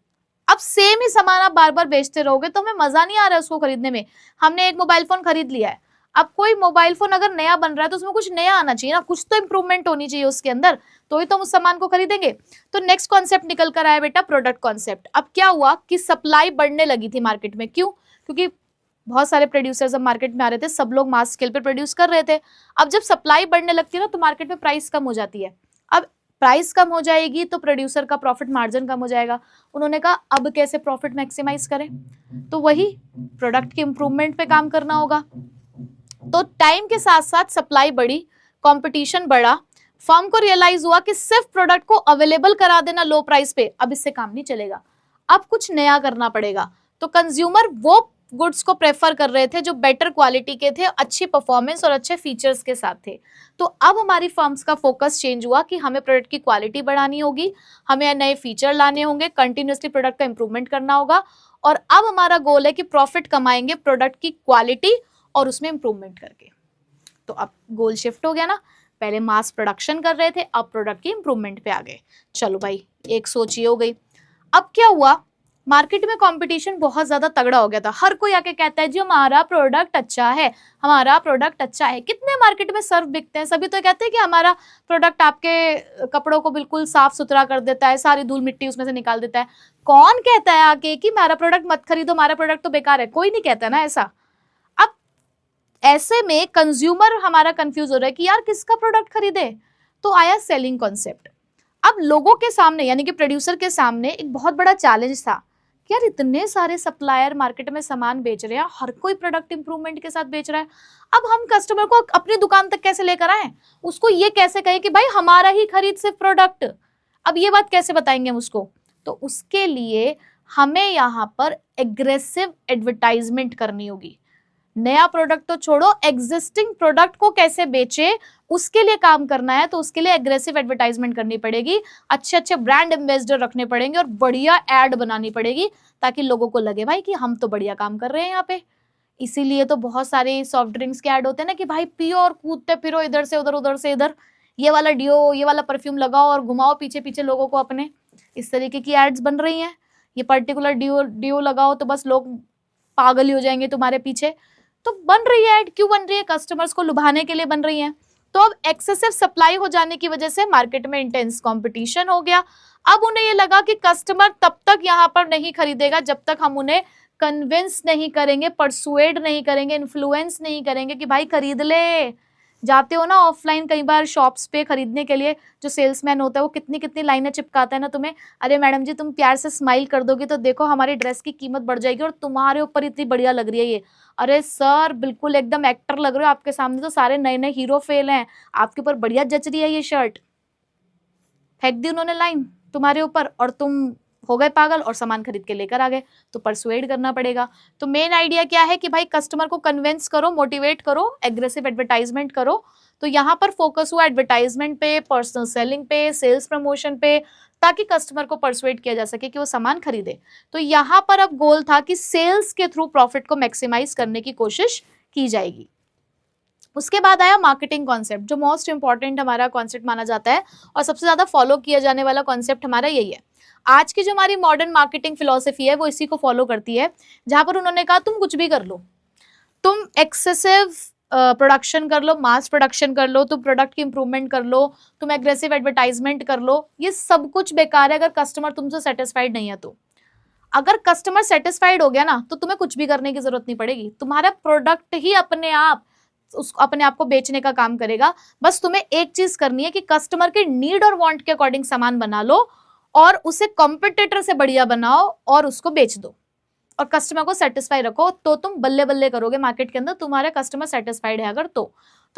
अब सेम ही सामान आप बार बार बेचते रहोगे तो हमें मजा नहीं आ रहा है उसको खरीदने में। हमने एक मोबाइल फोन खरीद लिया है, अब कोई मोबाइल फोन अगर नया बन रहा है तो उसमें कुछ नया आना चाहिए ना, कुछ तो इंप्रूवमेंट होनी चाहिए उसके अंदर, तो ही तो हम उस सामान को खरीदेंगे। तो नेक्स्ट कॉन्सेप्ट निकल कर आया बेटा, प्रोडक्ट कॉन्सेप्ट। अब क्या हुआ कि सप्लाई बढ़ने लगी थी मार्केट में। क्यों? क्योंकि बहुत सारे प्रोड्यूसर्स अब मार्केट में आ रहे थे, सब लोग मास स्केल पे प्रोड्यूस कर रहे थे। अब जब सप्लाई बढ़ने लगती है ना तो मार्केट में प्राइस कम हो जाती है। अब प्राइस कम हो जाएगी तो प्रोड्यूसर का प्रॉफिट मार्जिन कम हो जाएगा। उन्होंने कहा अब कैसे प्रॉफिट मैक्सिमाइज करें, तो वही प्रोडक्ट के इंप्रूवमेंट पे काम करना होगा। तो टाइम के साथ साथ सप्लाई बढ़ी, कंपटीशन बढ़ा, फर्म को रियलाइज हुआ कि सिर्फ प्रोडक्ट को अवेलेबल करा देना लो प्राइस पे अब इससे काम नहीं चलेगा, अब कुछ नया करना पड़ेगा। तो कंज्यूमर वो गुड्स को प्रेफर कर रहे थे जो बेटर क्वालिटी के थे, अच्छी परफॉर्मेंस और अच्छे फीचर्स के साथ थे। तो अब हमारी फर्म्स का फोकस चेंज हुआ कि हमें प्रोडक्ट की क्वालिटी बढ़ानी होगी, हमें नए फीचर लाने होंगे, कंटिन्यूसली प्रोडक्ट का इंप्रूवमेंट करना होगा। और अब हमारा गोल है कि प्रॉफिट कमाएंगे प्रोडक्ट की क्वालिटी और उसमें इंप्रूवमेंट करके। तो अब गोल शिफ्ट हो गया ना, पहले मास प्रोडक्शन कर रहे थे, अब प्रोडक्ट की इंप्रूवमेंट पे आ गए। चलो भाई, एक सोच ये हो गई। अब क्या हुआ, मार्केट में कंपटीशन बहुत ज्यादा तगड़ा हो गया था। हर कोई आके कहता है जी हमारा प्रोडक्ट अच्छा है, हमारा प्रोडक्ट अच्छा है। कितने मार्केट में सर्फ बिकते हैं, सभी तो कहते हैं कि हमारा प्रोडक्ट आपके कपड़ों को बिल्कुल साफ सुथरा कर देता है, सारी धूल मिट्टी उसमें से निकाल देता है। कौन कहता है आके कि हमारा प्रोडक्ट मत खरीदो, हमारा प्रोडक्ट तो बेकार है? कोई नहीं कहता ना ऐसा। अब ऐसे में कंज्यूमर हमारा कंफ्यूज हो रहा है कि यार किसका प्रोडक्ट खरीदे। तो आया सेलिंग कॉन्सेप्ट। अब लोगों के सामने यानी कि प्रोड्यूसर के सामने एक बहुत बड़ा चैलेंज था कि यार इतने सारे सप्लायर मार्केट में सामान बेच रहे हैं, हर कोई प्रोडक्ट इंप्रूवमेंट के साथ बेच रहा है, अब हम कस्टमर को अपनी दुकान तक कैसे लेकर आए, उसको ये कैसे कहें कि भाई हमारा ही खरीद सिर्फ प्रोडक्ट। अब ये बात कैसे बताएंगे हम उसको? तो उसके लिए हमें यहाँ पर एग्रेसिव एडवर्टाइजमेंट करनी होगी। नया प्रोडक्ट तो छोड़ो, एग्जिस्टिंग प्रोडक्ट को कैसे बेचे उसके लिए काम करना है। तो उसके लिए एग्रेसिव एडवर्टाइजमेंट करनी पड़ेगी, अच्छे अच्छे ब्रांड एम्बेसडर रखने पड़ेंगे और बढ़िया एड बनानी पड़ेगी ताकि लोगों को लगे भाई कि हम तो बढ़िया काम कर रहे हैं यहाँ पे। इसीलिए तो बहुत सारे सॉफ्ट ड्रिंक्स के ऐड होते हैं ना कि भाई पियो और कूदते फिरो इधर से उधर, उधर से इधर, ये वाला डियो, ये वाला परफ्यूम लगाओ और घुमाओ पीछे पीछे लोगों को अपने। इस तरीके की एड्स बन रही हैं। ये पर्टिकुलर डियो लगाओ तो बस लोग पागल ही हो जाएंगे तुम्हारे पीछे। तो बन रही है एड, क्यों बन रही है? कस्टमर्स को लुभाने के लिए बन रही है। तो अब एक्सेसिव सप्लाई हो जाने की वजह से मार्केट में इंटेंस कंपटीशन हो गया। अब उन्हें ये लगा कि कस्टमर तब तक यहाँ पर नहीं खरीदेगा जब तक हम उन्हें कन्विंस नहीं करेंगे, परसुएड नहीं करेंगे, इन्फ्लुएंस नहीं करेंगे कि भाई खरीद ले। जाते हो ना ऑफलाइन कई बार शॉप्स पे खरीदने के लिए, जो सेल्समैन होता है वो कितनी कितनी लाइनें चिपकाता है ना तुम्हें, अरे मैडम जी तुम प्यार से स्माइल कर दोगे तो देखो हमारी ड्रेस की कीमत बढ़ जाएगी और तुम्हारे ऊपर इतनी बढ़िया लग रही है ये। अरे सर बिल्कुल एकदम एक्टर लग रहे हो, आपके सामने तो सारे नए नए हीरो फेल हैं, आपके ऊपर बढ़िया जच रही है ये शर्ट। फेंक दी उन्होंने लाइन तुम्हारे ऊपर और तुम हो गए पागल और सामान खरीद के लेकर आ गए। तो परसुएड करना पड़ेगा। तो मेन आइडिया क्या है कि भाई कस्टमर को कन्विंस करो, मोटिवेट करो, एग्रेसिव एडवर्टाइजमेंट करो। तो यहाँ पर फोकस हुआ एडवर्टाइजमेंट पे, पर्सनल सेलिंग पे, सेल्स प्रमोशन पे, ताकि कस्टमर को परसुएड किया जा सके कि वो सामान खरीदे। तो यहाँ पर अब गोल था कि सेल्स के थ्रू प्रॉफिट को मैक्सिमाइज करने की कोशिश की जाएगी। उसके बाद आया मार्केटिंग कॉन्सेप्ट, जो मोस्ट इंपॉर्टेंट हमारा कॉन्सेप्ट माना जाता है और सबसे ज्यादा फॉलो किया जाने वाला कॉन्सेप्ट हमारा यही है। आज की जो हमारी मॉडर्न मार्केटिंग फिलॉसफी है वो इसी को फॉलो करती है, जहां पर उन्होंने कहा तुम कुछ भी कर लो, तुम एक्सेसिव प्रोडक्शन कर लो, मास प्रोडक्शन कर लो, तुम प्रोडक्ट की इंप्रूवमेंट कर लो, तुम एग्रेसिव एडवर्टाइजमेंट कर लो, ये सब कुछ बेकार है अगर कस्टमर तुमसे सेटिस्फाइड नहीं है तो। अगर कस्टमर सेटिस्फाइड हो गया ना तो तुम्हें कुछ भी करने की जरूरत नहीं पड़ेगी, तुम्हारा प्रोडक्ट ही अपने आप को बेचने का काम करेगा। बस तुम्हें एक चीज करनी है कि कस्टमर के नीड और वांट के अकॉर्डिंग सामान बना लो और उसे कॉम्पिटिटर से बढ़िया बनाओ और उसको बेच दो और कस्टमर को सेटिस्फाई रखो, तो तुम बल्ले बल्ले करोगे मार्केट के अंदर, तुम्हारे कस्टमर सेटिस्फाइड है अगर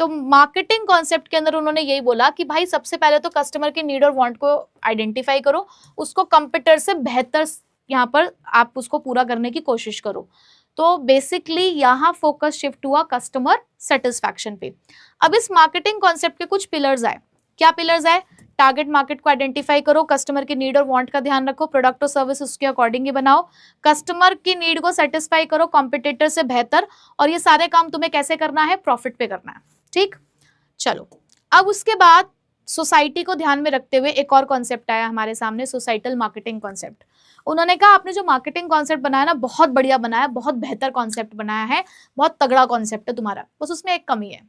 तो मार्केटिंग कॉन्सेप्ट के अंदर उन्होंने यही बोला कि भाई सबसे पहले तो कस्टमर के नीड और वांट को आइडेंटिफाई करो, उसको कंप्यूटर से बेहतर यहाँ पर आप उसको पूरा करने की कोशिश करो। तो बेसिकली यहाँ फोकस शिफ्ट हुआ कस्टमर सेटिस्फैक्शन पे। अब इस मार्केटिंग कॉन्सेप्ट के कुछ पिलर्स आए। क्या पिलर्स आए? टारगेट मार्केट को आइडेंटिफाई करो, कस्टमर की नीड और वांट का ध्यान रखो, प्रोडक्ट और सर्विस उसके अकॉर्डिंग ही बनाओ, कस्टमर की नीड को सेटिस्फाई करो कॉम्पिटिटर से बेहतर, और ये सारे काम तुम्हें कैसे करना है? प्रॉफिट पे करना है। ठीक, चलो अब उसके बाद सोसाइटी को ध्यान में रखते हुए एक और कॉन्सेप्ट आया हमारे सामने, सोसाइटल मार्केटिंग कॉन्सेप्ट। उन्होंने कहा आपने जो मार्केटिंग कॉन्सेप्ट बनाया ना बहुत बढ़िया बनाया, बहुत बेहतर कॉन्सेप्ट बनाया है, बहुत तगड़ा कॉन्सेप्ट है तुम्हारा, बस उसमें एक कमी है,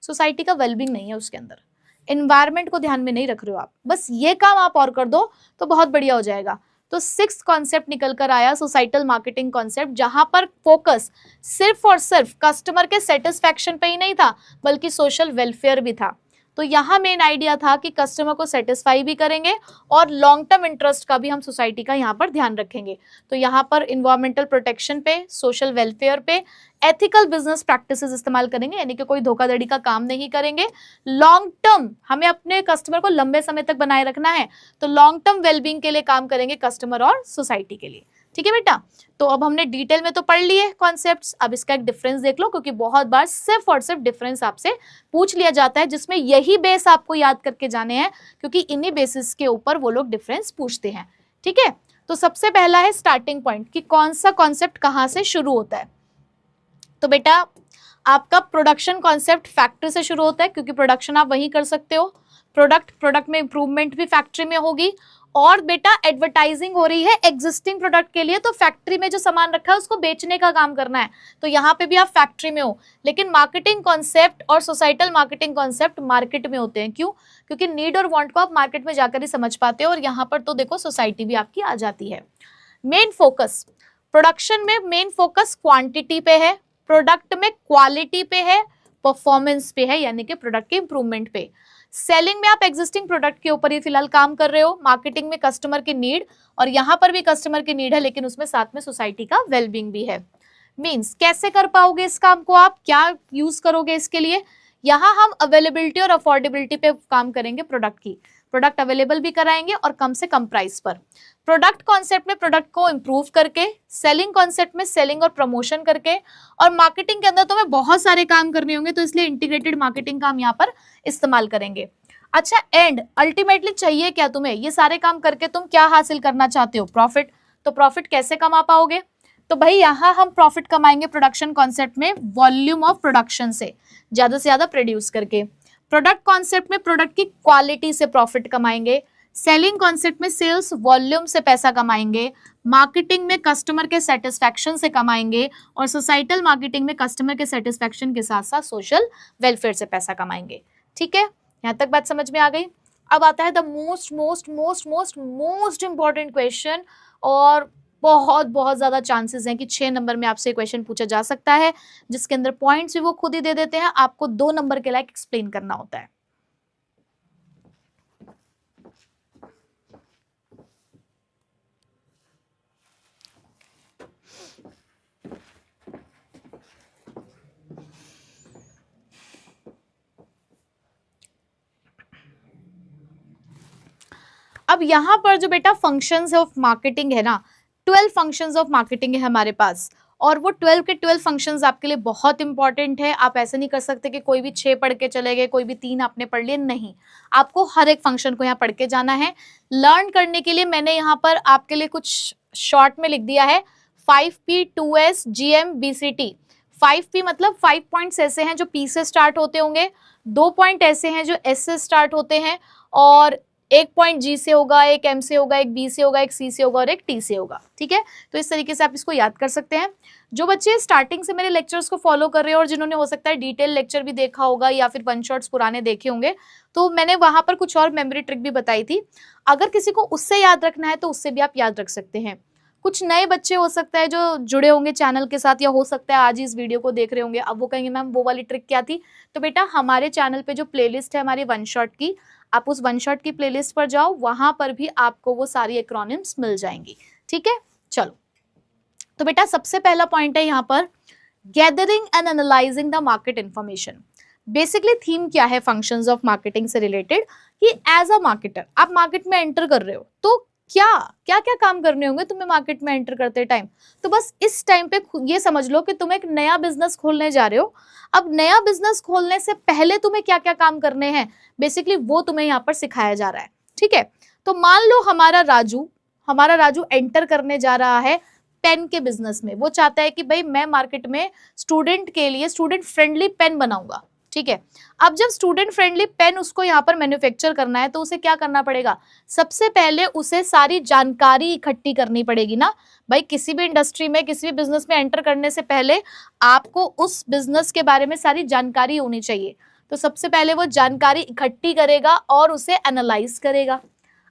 सोसाइटी का वेलबींग नहीं है उसके अंदर, एनवायरमेंट को ध्यान में नहीं रख रहे हो आप, बस ये काम आप और कर दो तो बहुत बढ़िया हो जाएगा। तो 6th कॉन्सेप्ट निकल कर आया सोसाइटल मार्केटिंग कॉन्सेप्ट, जहां पर फोकस सिर्फ और सिर्फ कस्टमर के सेटिस्फैक्शन पे ही नहीं था बल्कि सोशल वेलफेयर भी था। तो यहाँ मेन आइडिया था कि कस्टमर को सेटिस्फाई भी करेंगे और लॉन्ग टर्म इंटरेस्ट का भी हम सोसाइटी का यहाँ पर ध्यान रखेंगे। तो यहाँ पर इन्वायरमेंटल प्रोटेक्शन पे, सोशल वेलफेयर पे, एथिकल बिजनेस प्रैक्टिसेस इस्तेमाल करेंगे, यानी कि कोई धोखाधड़ी का काम नहीं करेंगे। लॉन्ग टर्म हमें अपने कस्टमर को लंबे समय तक बनाए रखना है, तो लॉन्ग टर्म वेलबींग के लिए काम करेंगे कस्टमर और सोसाइटी के लिए। ठीक है बेटा, तो अब हमने डिटेल में तो पढ़ लिए कॉन्सेप्ट्स, अब इसका एक डिफरेंस देख लो, क्योंकि बहुत बार सिर्फ और सिर्फ डिफरेंस आपसे पूछ लिया जाता है, जिसमें यही बेस आपको याद करके जाने हैं, क्योंकि इन्हीं बेसिस के ऊपर वो लोग डिफरेंस पूछते हैं। ठीक है, तो सबसे पहला है स्टार्टिंग पॉइंट कि कौन सा कॉन्सेप्ट कहाँ से शुरू होता है। तो बेटा आपका प्रोडक्शन कॉन्सेप्ट फैक्ट्री से शुरू होता है, क्योंकि प्रोडक्शन आप वहीं कर सकते हो, प्रोडक्ट में इंप्रूवमेंट भी फैक्ट्री में होगी, और बेटा एडवर्टाइजिंग हो रही है एग्जिस्टिंग प्रोडक्ट के लिए, तो फैक्ट्री में जो सामान रखा है उसको बेचने का काम करना है, तो यहाँ पे भी आप फैक्ट्री में हो। लेकिन मार्केटिंग कॉन्सेप्ट और सोसाइटल मार्केटिंग कॉन्सेप्ट मार्केट में होते हैं। क्यों? क्योंकि नीड और वांट को आप मार्केट में जाकर ही समझ पाते हो, और यहाँ पर तो देखो सोसाइटी भी आपकी आ जाती है। मेन फोकस प्रोडक्शन में, मेन फोकस क्वांटिटी पे है, प्रोडक्ट में क्वालिटी पे है, परफॉर्मेंस पे है, यानी कि प्रोडक्ट के इंप्रूवमेंट पे। सेलिंग में आप एग्जिस्टिंग प्रोडक्ट के ऊपर ही फिलहाल काम कर रहे हो, मार्केटिंग में कस्टमर की नीड, और यहाँ पर भी कस्टमर की नीड है, लेकिन उसमें साथ में सोसाइटी का वेलबींग भी है। मींस कैसे कर पाओगे इस काम को, आप क्या यूज करोगे इसके लिए? यहाँ हम अवेलेबिलिटी और अफोर्डेबिलिटी पे काम करेंगे प्रोडक्ट की, प्रोडक्ट अवेलेबल भी कराएंगे और कम से कम प्राइस पर। प्रोडक्ट कॉन्सेप्ट में प्रोडक्ट को इंप्रूव करके, सेलिंग कॉन्सेप्ट में सेलिंग और प्रमोशन करके, और मार्केटिंग के अंदर तो हमें बहुत सारे काम करने होंगे, तो इसलिए इंटीग्रेटेड मार्केटिंग का हम यहाँ पर इस्तेमाल करेंगे। अच्छा, एंड अल्टीमेटली चाहिए क्या तुम्हें? ये सारे काम करके तुम क्या हासिल करना चाहते हो? प्रॉफिट। तो प्रॉफिट कैसे कमा पाओगे? तो भाई यहाँ हम प्रॉफिट कमाएंगे प्रोडक्शन कॉन्सेप्ट में वॉल्यूम ऑफ प्रोडक्शन से ज्यादा प्रोड्यूस करके। प्रोडक्ट कॉन्सेप्ट में प्रोडक्ट की क्वालिटी से प्रॉफिट कमाएंगे, सेलिंग कॉन्सेप्ट में सेल्स वॉल्यूम से पैसा कमाएंगे, मार्केटिंग में कस्टमर के सेटिस्फैक्शन से कमाएंगे, और सोसाइटल मार्केटिंग में कस्टमर के सेटिस्फैक्शन के साथ साथ सोशल वेलफेयर से पैसा कमाएंगे। ठीक है, यहाँ तक बात समझ में आ गई। अब आता है द मोस्ट इंपॉर्टेंट क्वेश्चन, और बहुत ज्यादा चांसेस हैं कि 6 नंबर में आपसे क्वेश्चन पूछा जा सकता है, जिसके अंदर पॉइंट्स भी वो खुद ही दे देते हैं, आपको 2 नंबर के लायक एक्सप्लेन करना होता है। अब यहां पर जो बेटा फंक्शंस ऑफ मार्केटिंग है ना, 12 फंक्शंस ऑफ मार्केटिंग है हमारे पास, और वो 12 के 12 फंक्शंस आपके लिए बहुत इंपॉर्टेंट है। आप ऐसे नहीं कर सकते कि कोई भी 6 पढ़ के चले गए, कोई भी 3 आपने पढ़ लिए, नहीं, आपको हर एक फंक्शन को यहाँ पढ़ के जाना है। लर्न करने के लिए मैंने यहाँ पर आपके लिए कुछ शॉर्ट में लिख दिया है 5P 2S GM BCT। 5P मतलब 5 पॉइंट्स ऐसे हैं जो P से स्टार्ट होते होंगे, 2 पॉइंट ऐसे हैं जो S से स्टार्ट होते हैं, और 1 पॉइंट G से होगा, 1 M से होगा, 1 B से होगा, 1 C से होगा और 1 T से होगा। ठीक है, तो इस तरीके से आप इसको याद कर सकते हैं। जो बच्चे स्टार्टिंग से मेरे लेक्चर्स को फॉलो कर रहे हो और जिन्होंने हो सकता है डिटेल लेक्चर भी देखा होगा या फिर 1 शॉट्स पुराने देखे होंगे, तो मैंने वहां पर कुछ और मेमोरी ट्रिक भी बताई थी। अगर किसी को उससे याद रखना है तो उससे भी आप याद रख सकते हैं। कुछ नए बच्चे हो सकता है जो जुड़े होंगे चैनल के साथ, या हो सकता है आज ही इस वीडियो को देख रहे होंगे, अब वो कहेंगे मैम वो वाली ट्रिक क्या थी। तो बेटा हमारे चैनल पे जो प्लेलिस्ट है हमारी वन शॉट की, आप उस वन शॉट की प्लेलिस्ट पर जाओ, वहां पर भी आपको वो सारी एक्रोनिम्स मिल जाएंगी। ठीक है, चलो। तो बेटा सबसे पहला पॉइंट है यहाँ पर gathering and analysing the market information. Basically theme क्या है फंक्शंस ऑफ मार्केटिंग से रिलेटेड, कि एज अ मार्केटर आप मार्केट में एंटर कर रहे हो तो क्या क्या क्या काम करने होंगे तुम्हें मार्केट में एंटर करते टाइम। तो बस इस टाइम पे ये समझ लो कि तुम एक नया बिजनेस खोलने जा रहे हो। अब नया बिजनेस खोलने से पहले तुम्हें क्या क्या काम करने हैं, बेसिकली वो तुम्हें यहाँ पर सिखाया जा रहा है। ठीक है, तो मान लो हमारा राजू एंटर करने जा रहा है पेन के बिजनेस में। वो चाहता है कि भाई मैं मार्केट में स्टूडेंट के लिए स्टूडेंट फ्रेंडली पेन बनाऊंगा। ठीक है, अब जब स्टूडेंट फ्रेंडली पेन उसको यहाँ पर मैन्युफैक्चर करना है तो उसे क्या करना पड़ेगा, सबसे पहले उसे सारी जानकारी इकट्ठी करनी पड़ेगी ना भाई। किसी भी इंडस्ट्री में किसी भी बिजनेस में एंटर करने से पहले आपको उस बिजनेस के बारे में सारी जानकारी होनी चाहिए। तो सबसे पहले वो जानकारी इकट्ठी करेगा और उसे एनालाइज करेगा।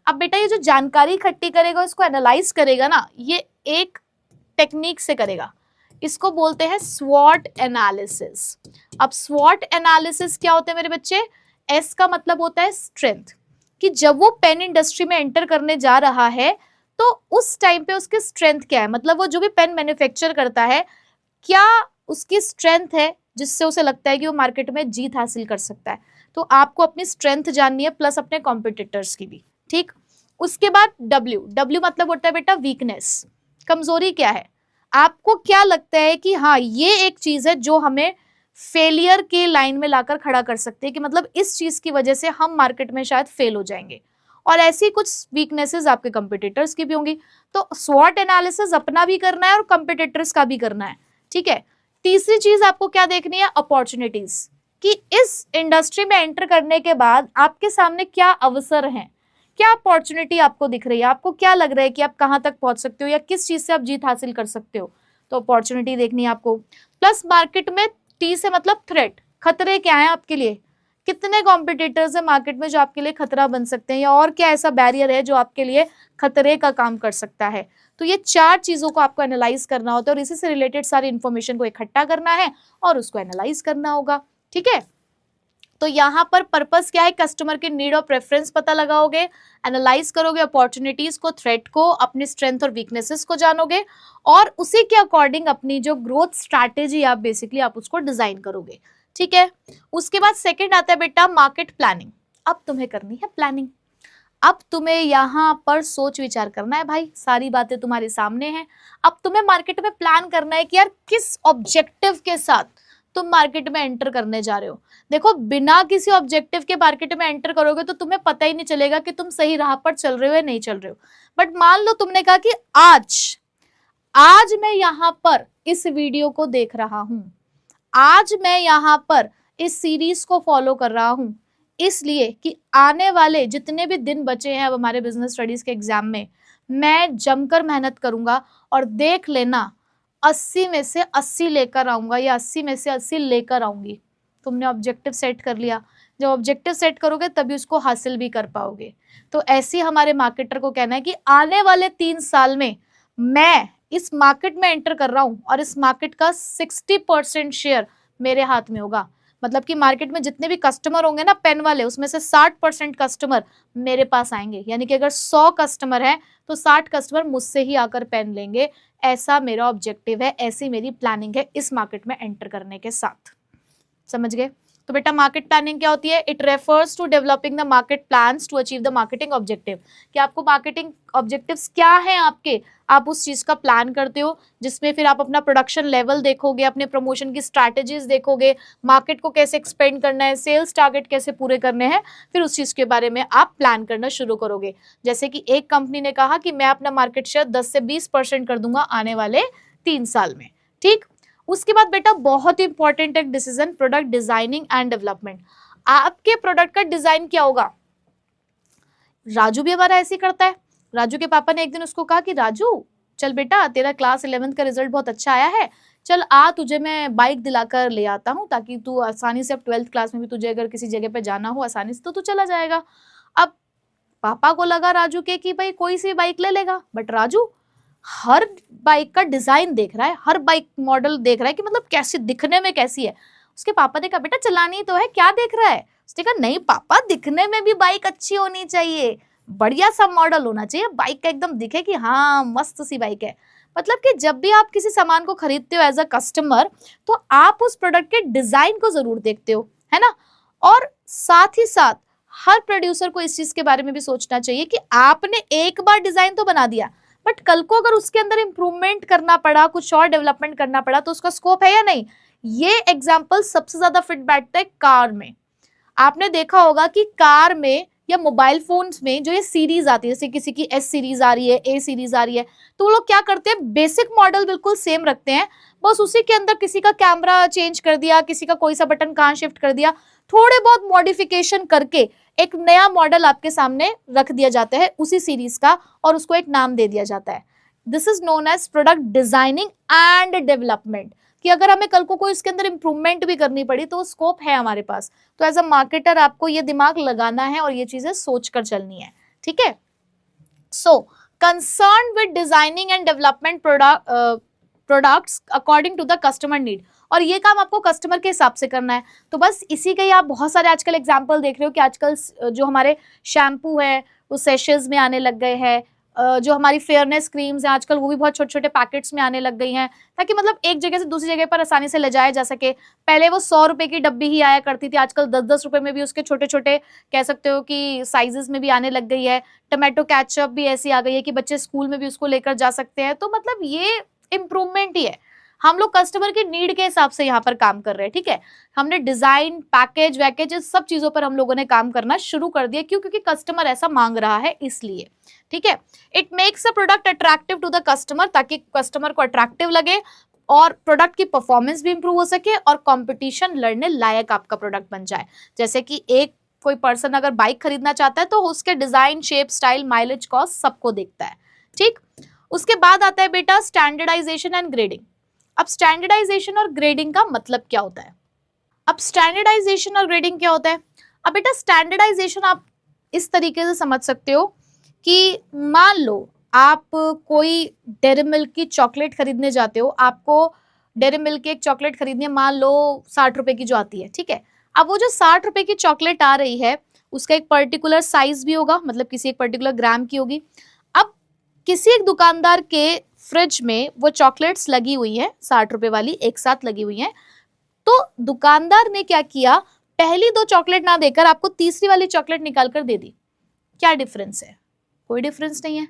अब बेटा ये जो जानकारी इकट्ठी करेगा उसको एनालाइज करेगा ना, ये एक टेक्निक से करेगा, इसको बोलते हैं स्वॉट एनालिसिस। अब स्वॉट एनालिसिस क्या होता है मेरे बच्चे, एस का मतलब होता है स्ट्रेंथ, कि जब वो पेन इंडस्ट्री में एंटर करने जा रहा है तो उस टाइम पे उसकी स्ट्रेंथ क्या है, मतलब वो जो भी पेन मैन्युफैक्चर करता है क्या उसकी स्ट्रेंथ है जिससे उसे लगता है कि वो मार्केट में जीत हासिल कर सकता है। तो आपको अपनी स्ट्रेंथ जाननी है प्लस अपने कॉम्पिटिटर्स की भी। ठीक, उसके बाद डब्ल्यू मतलब होता है बेटा वीकनेस, कमजोरी क्या है, आपको क्या लगता है कि हाँ ये एक चीज है जो हमें फेलियर के लाइन में लाकर खड़ा कर सकते हैं, कि मतलब इस चीज की वजह से हम मार्केट में शायद फेल हो जाएंगे। और ऐसी कुछ वीकनेसेस आपके कंपटीटर्स की भी होंगी। तो स्वॉट एनालिसिस अपना भी करना है और कंपटीटर्स का भी करना है। ठीक है, तीसरी चीज आपको क्या देखनी है, अपॉर्चुनिटीज, कि इस इंडस्ट्री में एंटर करने के बाद आपके सामने क्या अवसर हैं, क्या अपॉर्चुनिटी आपको दिख रही है, आपको क्या लग रहा है कि आप कहां तक पहुंच सकते हो या किस चीज से आप जीत हासिल कर सकते हो। तो अपॉर्चुनिटी देखनी है आपको। प्लस मार्केट में टी से मतलब थ्रेट, खतरे क्या है आपके लिए, कितने कॉम्पिटिटर्स है मार्केट में जो आपके लिए खतरा बन सकते हैं, या और क्या ऐसा बैरियर है जो आपके लिए खतरे का काम कर सकता है। तो ये चार चीजों को आपको एनालाइज करना होता है और इसी से रिलेटेड सारी इंफॉर्मेशन को इकट्ठा करना है और उसको एनालाइज करना होगा। ठीक है, तो यहाँ पर पर्पस क्या है, कस्टमर के नीड और प्रेफरेंस पता लगाओगे, एनालाइज करोगे अपॉर्चुनिटीज को, थ्रेट को, अपनी स्ट्रेंथ और वीकनेसेस को जानोगे और उसी के अकॉर्डिंग अपनी जो ग्रोथ स्ट्रैटेजी आप बेसिकली आप उसको डिजाइन करोगे। ठीक है, उसके बाद सेकंड आता है बेटा मार्केट प्लानिंग। अब तुम्हें करनी है प्लानिंग, अब तुम्हें यहाँ पर सोच विचार करना है भाई, सारी बातें तुम्हारे सामने हैं। अब तुम्हें मार्केट में प्लान करना है कि यार किस ऑब्जेक्टिव के साथ तुम मार्केट में एंटर करने जा रहे हो। देखो बिना किसी ऑब्जेक्टिव के मार्केट में एंटर करोगे तो तुम्हें पता ही नहीं चलेगा कि तुम सही राह पर चल रहे हो या नहीं चल रहे हो। बट मान लो तुमने कहा कि आज मैं यहाँ पर इस वीडियो को देख रहा हूं, आज मैं यहाँ पर इस सीरीज को फॉलो कर रहा हूं इसलिए कि आने वाले जितने भी दिन बचे हैं अब हमारे बिजनेस स्टडीज के एग्जाम में मैं जमकर मेहनत करूंगा और देख लेना 80 में से 80 लेकर आऊंगा या 80 में से 80 लेकर आऊंगी। तुमने ऑब्जेक्टिव सेट कर लिया, जब ऑब्जेक्टिव सेट करोगे तभी उसको हासिल भी कर पाओगे। तो ऐसे ही हमारे मार्केटर को कहना है कि आने वाले 3 साल में मैं इस मार्केट में एंटर कर रहा हूं और इस मार्केट का 60% शेयर मेरे हाथ में होगा। मतलब कि मार्केट में जितने भी कस्टमर होंगे ना पेन वाले, उसमें से 60% कस्टमर मेरे पास आएंगे। यानी कि अगर 100 कस्टमर हैं तो 60 कस्टमर मुझसे ही आकर पेन लेंगे। ऐसा मेरा ऑब्जेक्टिव है, ऐसी मेरी प्लानिंग है इस मार्केट में एंटर करने के साथ। समझ गए? तो बेटा मार्केट प्लानिंग क्या होती है? It refers to developing the market plans to achieve the marketing objective. कि आपको मार्केटिंग ऑब्जेक्टिव्स क्या है आपके, आप उस चीज का प्लान करते हो जिसमें फिर आप अपना प्रोडक्शन लेवल देखोगे, अपने प्रमोशन की स्ट्रैटेजीज देखोगे, मार्केट को कैसे एक्सपेंड करना है, सेल्स टारगेट कैसे पूरे करने हैं, फिर उस चीज के बारे में आप प्लान करना शुरू करोगे। जैसे कि एक कंपनी ने कहा कि मैं अपना मार्केट शेयर 10 से 20% कर दूंगा आने वाले 3 साल में। ठीक, उसके बाद बेटा बहुत ही इंपॉर्टेंट एक decision, product designing and development. आपके प्रोडक्ट का डिजाइन क्या होगा? राजू भी हमारा ऐसे करता है। राजू के पापा ने एक दिन उसको कहा कि राजू चल बेटा तेरा क्लास 11th का रिजल्ट बहुत अच्छा आया है, चल आ तुझे मैं बाइक दिलाकर ले आता हूँ ताकि तू आसानी से अब 12th क्लास में भी तुझे अगर किसी जगह पे जाना हो आसानी से तो तू चला जाएगा। अब पापा को लगा राजू के कि भाई कोई सी बाइक ले लेगा, बट राजू हर बाइक का डिजाइन देख रहा है, हर बाइक मॉडल देख रहा है कि मतलब कैसी दिखने में कैसी है। उसके पापा ने कहा बेटा चलानी तो है, क्या देख रहा है? उसने कहा नहीं पापा, दिखने में भी बाइक अच्छी होनी चाहिए, बढ़िया सा मॉडल होना चाहिए, बाइक का एकदम दिखे कि हाँ मस्त सी बाइक है। मतलब कि जब भी आप किसी सामान को खरीदते हो एज अ कस्टमर, तो आप उस प्रोडक्ट के डिजाइन को जरूर देखते हो, है ना। और साथ ही साथ हर प्रोड्यूसर को इस चीज के बारे में भी सोचना चाहिए कि आपने एक बार डिजाइन तो बना दिया, बट कल को अगर उसके अंदर इंप्रूवमेंट करना पड़ा, कुछ और डेवलपमेंट करना पड़ा, तो उसका स्कोप है या नहीं। ये एग्जाम्पल सबसे ज्यादा फिट बैठता है कार में। आपने देखा होगा कि कार में या मोबाइल फोन्स में जो ये सीरीज आती है, जैसे किसी की एस सीरीज आ रही है, ए सीरीज आ रही है, तो वो लोग क्या करते हैं, बेसिक मॉडल बिल्कुल सेम रखते हैं, बस उसी के अंदर किसी का कैमरा चेंज कर दिया, किसी का कोई सा बटन कहाँ शिफ्ट कर दिया, थोड़े बहुत मॉडिफिकेशन करके एक नया मॉडल आपके सामने रख दिया जाता है उसी सीरीज का, और उसको एक नाम दे दिया जाता है। This is known as product designing and development, कि अगर हमें कल को कोई इसके अंदर इंप्रूवमेंट भी करनी पड़ी तो स्कोप है हमारे पास। तो एज अ मार्केटर आपको ये दिमाग लगाना है और ये चीजें सोचकर चलनी है, ठीक है। So concern with designing and development products according to the customer need, और ये काम आपको कस्टमर के हिसाब से करना है। तो बस इसी के ही आप बहुत सारे आजकल एग्जाम्पल देख रहे हो कि आजकल जो हमारे शैम्पू है वो सेशेज में आने लग गए हैं, जो हमारी फेयरनेस क्रीम्स हैं आजकल वो भी बहुत छोटे छोटे पैकेट्स में आने लग गई हैं, ताकि मतलब एक जगह से दूसरी जगह पर आसानी से ले जाया जा सके। पहले वो 100 रुपए की डब्बी ही आया करती थी, आजकल 10-10 रुपए में भी उसके छोटे छोटे कह सकते हो कि साइजेस में भी आने लग गई है। टोमेटो केचप भी ऐसी आ गई है कि बच्चे स्कूल में भी उसको लेकर जा सकते हैं। तो मतलब ये इम्प्रूवमेंट ही है, हम लोग कस्टमर की नीड के हिसाब से यहाँ पर काम कर रहे हैं, ठीक है। हमने डिजाइन, पैकेज वैकेज सब चीजों पर हम लोगों ने काम करना शुरू कर दिया, क्यों? क्योंकि कस्टमर ऐसा मांग रहा है, इसलिए, ठीक है। It makes a product attractive to the customer, ताकि कस्टमर को अट्रैक्टिव लगे और प्रोडक्ट की परफॉर्मेंस भी इंप्रूव हो सके और कंपटीशन लड़ने लायक आपका प्रोडक्ट बन जाए। जैसे कि एक कोई पर्सन अगर बाइक खरीदना चाहता है तो उसके design, shape, style, mileage, cost सबको देखता है, ठीक। उसके बाद आता है बेटा स्टैंडर्डाइजेशन एंड ग्रेडिंग। अब स्टैंडर्डाइजेशन और ग्रेडिंग का मतलब क्या होता है? अब स्टैंडर्डाइजेशन और ग्रेडिंग क्या होता है? अब बेटा स्टैंडर्डाइजेशन आप इस तरीके से समझ सकते हो कि मान लो आप कोई डेयरी मिल्क की चॉकलेट खरीदने जाते हो, आपको डेयरी मिल्क की एक चॉकलेट खरीदनी है, मान लो 60 रुपए की जो आती है, ठीक है। अब वो जो 60 रुपए की चॉकलेट आ रही है उसका एक पर्टिकुलर साइज भी होगा, मतलब किसी एक पर्टिकुलर ग्राम की होगी। अब किसी एक दुकानदार के फ्रिज में वो चॉकलेट्स लगी हुई है, 60 रुपए वाली एक साथ लगी हुई है, तो दुकानदार ने क्या किया, पहली 2 चॉकलेट ना देकर आपको तीसरी वाली चॉकलेट निकाल कर दे दी। क्या डिफरेंस है? कोई डिफरेंस नहीं है।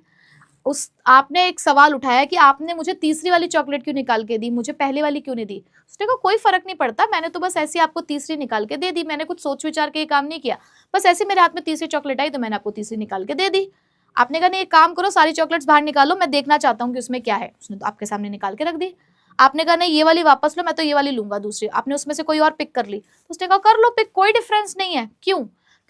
आपने एक सवाल उठाया कि आपने मुझे तीसरी वाली चॉकलेट क्यों निकाल के दी, मुझे पहले वाली क्यों नहीं दी? उसने कहा कोई फर्क नहीं पड़ता, मैंने तो बस ऐसे आपको तीसरी निकाल के दे दी, मैंने कुछ सोच विचार के ये काम नहीं किया, बस ऐसे मेरे हाथ में तीसरी चॉकलेट आई तो मैंने आपको तीसरी निकाल के दे दी। आपने कहा नहीं एक काम करो, सारी चॉकलेट्स बाहर निकालो, मैं देखना चाहता हूँ कि उसमें क्या है। उसने तो आपके सामने निकाल के रख दी। आपने कहा नहीं ये वाली वापस लो, मैं तो ये वाली लूंगा दूसरी, आपने उसमें से कोई और पिक कर ली, तो उसने कहा कर लो पिक, कोई डिफरेंस नहीं है। क्यों?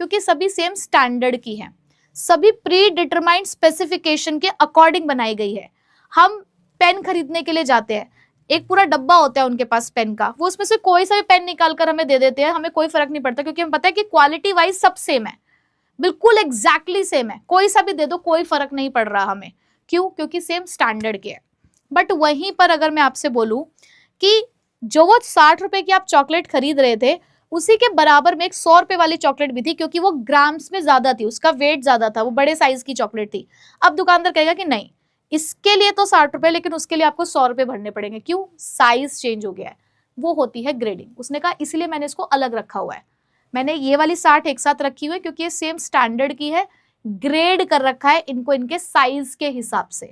क्योंकि सभी सेम स्टैंडर्ड की है, सभी प्री डिटरमाइंड स्पेसिफिकेशन के अकॉर्डिंग बनाई गई है। हम पेन खरीदने के लिए जाते हैं, एक पूरा डब्बा होता है उनके पास पेन का, वो उसमें से कोई सा भी पेन निकाल कर हमें दे देते हैं, हमें कोई फर्क नहीं पड़ता, क्योंकि हमें पता है कि क्वालिटी वाइज सब सेम है, बिल्कुल एग्जैक्टली सेम है, कोई सा भी दे दो कोई फर्क नहीं पड़ रहा हमें। क्यों? क्योंकि सेम स्टैंडर्ड के है। बट वहीं पर अगर मैं आपसे बोलूं कि जो वो 60 रुपए की आप चॉकलेट खरीद रहे थे, उसी के बराबर में एक 100 रुपए वाली चॉकलेट भी थी, क्योंकि वो ग्राम्स में ज्यादा थी, उसका वेट ज्यादा था, वो बड़े साइज की चॉकलेट थी। अब दुकानदार कहेगा कि नहीं इसके लिए तो 60 रुपए, लेकिन उसके लिए आपको 100 रुपए भरने पड़ेंगे। क्यों? साइज चेंज हो गया है। वो होती है ग्रेडिंग। उसने कहा इसलिए मैंने इसको अलग रखा हुआ है, मैंने ये वाली 60 एक साथ रखी हुई है क्योंकि ये सेम स्टैंडर्ड की है, ग्रेड कर रखा है इनको इनके साइज के हिसाब से।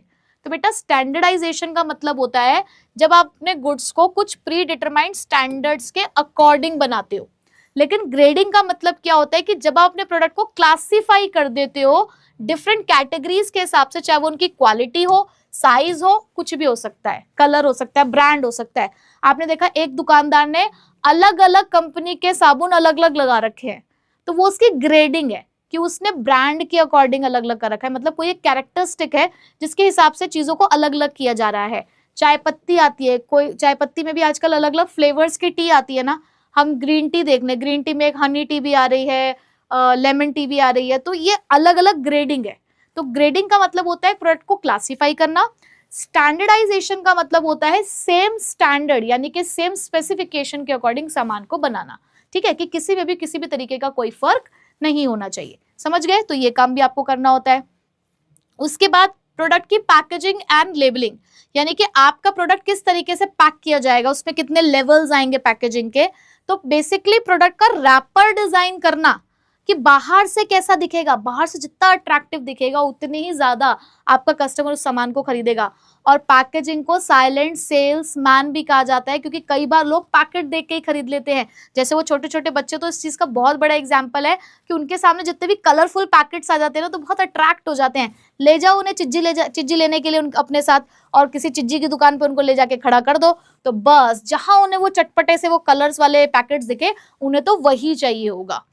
तो बेटा स्टैंडर्डाइजेशन का मतलब होता है जब आप अपने गुड्स को कुछ प्री डिटरमाइंड स्टैंडर्ड्स के अकॉर्डिंग बनाते हो। लेकिन ग्रेडिंग का मतलब क्या होता है कि जब आप अपने प्रोडक्ट को क्लासिफाई कर देते हो डिफरेंट कैटेगरीज के हिसाब से, चाहे वो उनकी क्वालिटी हो, साइज हो, कुछ भी हो सकता है, कलर हो सकता है, ब्रांड हो सकता है। आपने देखा एक दुकानदार ने अलग अलग कंपनी के साबुन अलग अलग लगा रखे हैं, तो वो उसकी ग्रेडिंग है कि उसने ब्रांड के अकॉर्डिंग अलग अलग कर रखा है, मतलब कोई एक कैरेक्टरिस्टिक है जिसके हिसाब से चीजों को अलग अलग किया जा रहा है। चाय पत्ती आती है, कोई चाय पत्ती में भी आजकल अलग अलग फ्लेवर्स की टी आती है ना, हम ग्रीन टी देख लें, ग्रीन टी में एक हनी टी भी आ रही है, लेमन टी भी आ रही है, तो ये अलग अलग ग्रेडिंग है। तो ग्रेडिंग का मतलब होता है प्रोडक्ट को क्लासीफाई करना, स्टैंडर्डाइजेशन का मतलब होता है सेम स्टैंडर्ड यानी कि सेम स्पेसिफिकेशन के अकॉर्डिंग सामान को बनाना, ठीक है, कि किसी में भी किसी भी तरीके का कोई फर्क नहीं होना चाहिए। समझ गए? तो ये काम भी आपको करना होता है। उसके बाद प्रोडक्ट की पैकेजिंग एंड लेबलिंग, यानी कि आपका प्रोडक्ट किस तरीके से पैक किया जाएगा, उसमें कितने लेवल्स आएंगे पैकेजिंग के। तो बेसिकली प्रोडक्ट का रैपर डिजाइन करना कि बाहर से कैसा दिखेगा, बाहर से जितना अट्रैक्टिव दिखेगा उतनी ही ज्यादा आपका कस्टमर उस सामान को खरीदेगा। और पैकेजिंग को साइलेंट सेल्स मैन भी कहा जाता है, क्योंकि कई बार लोग पैकेट देख के ही खरीद लेते हैं। जैसे वो छोटे छोटे बच्चे, तो इस चीज का बहुत बड़ा एग्जाम्पल है कि उनके सामने जितने भी कलरफुल पैकेट्स आ जाते हैं ना, तो बहुत अट्रैक्ट हो जाते हैं। ले जाओ उन्हें चिज्जी लेने के लिए अपने साथ, और किसी चिज्जी की दुकान पे उनको ले जाके खड़ा कर दो, तो बस जहां उन्हें वो चटपटे से वो कलर्स वाले पैकेट्स दिखे, उन्हें तो वही चाहिए होगा।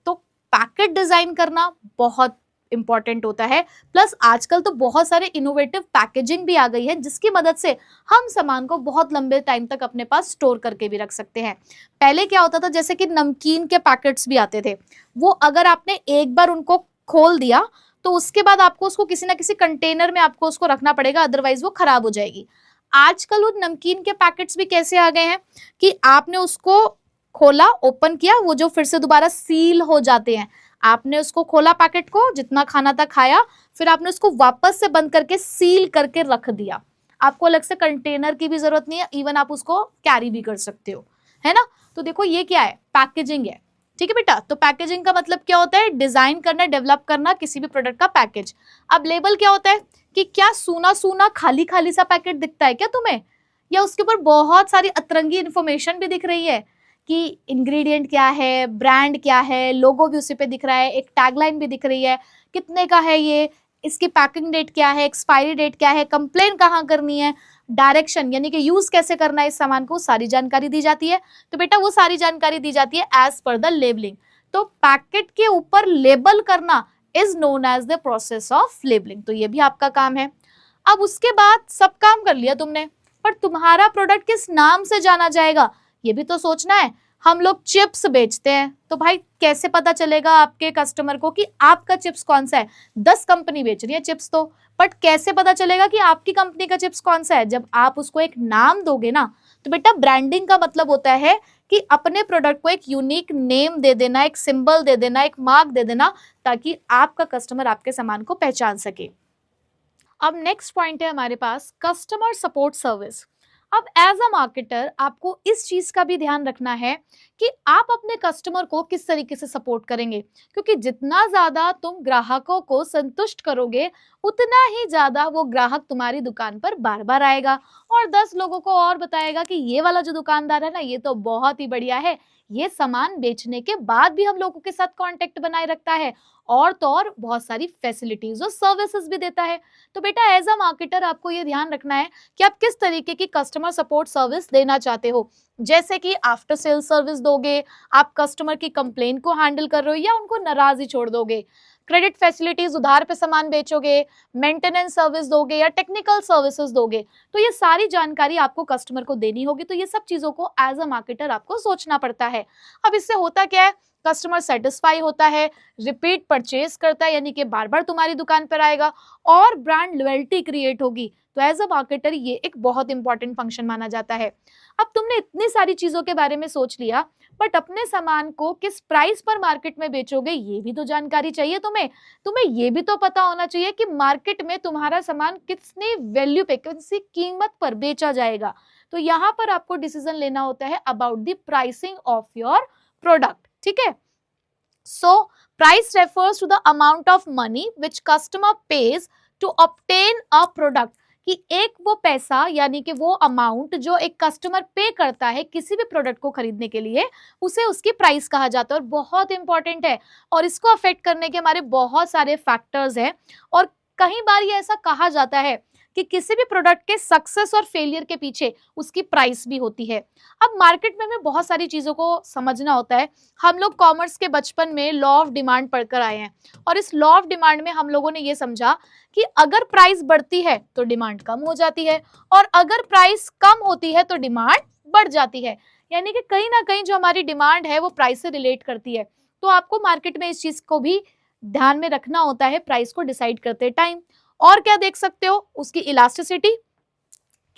तो पैकेट डिजाइन करना बहुत इंपॉर्टेंट होता है। प्लस आजकल तो बहुत सारे इनोवेटिव पैकेजिंग भी आ गई है, जिसकी मदद से हम सामान को बहुत लंबे टाइम तक अपने पास स्टोर करके भी रख सकते हैं। पहले क्या होता था, जैसे कि नमकीन के पैकेट्स भी आते थे, वो अगर आपने एक बार उनको खोल दिया तो उसके बाद आपको उसको किसी ना किसी कंटेनर में आपको उसको रखना पड़ेगा, अदरवाइज वो खराब हो जाएगी। आजकल वो नमकीन के पैकेट्स भी कैसे आ गए हैं कि आपने उसको खोला, ओपन किया, वो जो फिर से दोबारा सील हो जाते हैं। आपने उसको खोला पैकेट को, जितना खाना था खाया, फिर आपने उसको वापस से बंद करके सील करके रख दिया। आपको अलग से कंटेनर की भी जरूरत नहीं है, इवन आप उसको कैरी भी कर सकते हो, है ना। तो देखो ये क्या है, पैकेजिंग है, ठीक है बेटा। तो पैकेजिंग का मतलब क्या होता है, डिजाइन करना, डेवलप करना किसी भी प्रोडक्ट का पैकेज। अब लेबल क्या होता है कि क्या सूना सूना खाली खाली सा पैकेट दिखता है क्या तुम्हें, या उसके ऊपर बहुत सारी अतरंगी इंफॉर्मेशन भी दिख रही है कि इंग्रेडिएंट क्या है, ब्रांड क्या है, लोगो भी उसी पे दिख रहा है, एक टैगलाइन भी दिख रही है, कितने का है ये, इसकी पैकिंग डेट क्या है, एक्सपायरी डेट क्या है, कंप्लेन कहाँ करनी है, डायरेक्शन यानी कि यूज कैसे करना है इस सामान को, सारी जानकारी दी जाती है। तो बेटा वो सारी जानकारी दी जाती है एज पर द लेबलिंग। तो पैकेट के ऊपर लेबल करना is known as the process of labelling. तो ये भी आपका काम है। अब उसके बाद सब काम कर लिया तुमने, पर तुम्हारा प्रोडक्ट किस नाम से जाना जाएगा ये भी तो सोचना है। हम लोग चिप्स बेचते हैं, तो भाई कैसे पता चलेगा आपके कस्टमर को कि आपका चिप्स कौन सा है। 10 कंपनी बेच रही है चिप्स तो, बट कैसे पता चलेगा कि आपकी कंपनी का चिप्स कौन सा है। जब आप उसको एक नाम दोगे ना, तो बेटा ब्रांडिंग का मतलब होता है कि अपने प्रोडक्ट को एक यूनिक नेम दे देना, एक सिंबल दे देना, एक मार्क दे देना, ताकि आपका कस्टमर आपके सामान को पहचान सके। अब नेक्स्ट पॉइंट है हमारे पास कस्टमर सपोर्ट सर्विस। अब एज अ मार्केटर आपको इस चीज का भी ध्यान रखना है कि आप अपने कस्टमर को किस तरीके से सपोर्ट करेंगे, क्योंकि जितना ज्यादा तुम ग्राहकों को संतुष्ट करोगे, उतना ही ज्यादा वो ग्राहक तुम्हारी दुकान पर बार बार आएगा और 10 लोगों को और बताएगा कि ये वाला जो दुकानदार है ना, ये तो बहुत ही बढ़िया है, ये सामान बेचने के बाद भी हम लोगों के साथ कांटेक्ट बनाए रखता है, और तो और बहुत सारी फैसिलिटीज और सर्विसेज भी देता है। तो बेटा एज अ मार्केटर आपको ये ध्यान रखना है कि आप किस तरीके की कस्टमर सपोर्ट सर्विस देना चाहते हो। जैसे कि आफ्टर सेल सर्विस दोगे, आप कस्टमर की कंप्लेन को हैंडल कर रहे हो, या उनको नाराज ही छोड़ दोगे, क्रेडिट फैसिलिटीज, उधार पे सामान बेचोगे, मेंटेनेंस सर्विस दोगे या टेक्निकल सर्विसेज दोगे। तो ये सारी जानकारी आपको कस्टमर को देनी होगी। तो ये सब चीजों को एज अ मार्केटर आपको सोचना पड़ता है। अब इससे होता क्या है, कस्टमर सेटिस्फाई होता है, रिपीट परचेज करता है, यानी कि बार बार तुम्हारी दुकान पर आएगा, और ब्रांड लॉयल्टी क्रिएट होगी। तो एज अ मार्केटर ये एक बहुत इंपॉर्टेंट फंक्शन माना जाता है। अब तुमने इतनी सारी चीजों के बारे में सोच लिया, बट अपने सामान को किस प्राइस पर मार्केट में बेचोगे ये भी तो जानकारी चाहिए तुम्हें ये भी तो पता होना चाहिए कि मार्केट में तुम्हारा सामान कितनी वैल्यू पे, किसी कीमत पर बेचा जाएगा। तो यहाँ पर आपको डिसीजन लेना होता है about the pricing of your product, ठीक है। So price refers to the amount of money which customer pays to obtain a product, कि एक वो पैसा यानी कि वो अमाउंट जो एक कस्टमर पे करता है किसी भी प्रोडक्ट को खरीदने के लिए, उसे उसकी प्राइस कहा जाता है। और बहुत इंपॉर्टेंट है, और इसको अफेक्ट करने के हमारे बहुत सारे फैक्टर्स हैं। और कई बार ये ऐसा कहा जाता है कि किसी भी प्रोडक्ट के सक्सेस और फेलियर के पीछे उसकी प्राइस भी होती है। अब मार्केट में हमें बहुत सारी चीजों को समझना होता है। हम लोग कॉमर्स के बचपन में लॉ ऑफ डिमांड पढ़कर आए हैं, और इस लॉ ऑफ डिमांड में हम लोगों ने ये समझा कि अगर प्राइस बढ़ती है तो डिमांड कम हो जाती है, और अगर प्राइस कम होती है तो डिमांड बढ़ जाती है। यानी कि कहीं ना कहीं जो हमारी डिमांड है वो प्राइस से रिलेट करती है। तो आपको मार्केट में इस चीज को भी ध्यान में रखना होता है प्राइस को डिसाइड करते टाइम। और क्या देख सकते हो, उसकी इलास्टिसिटी,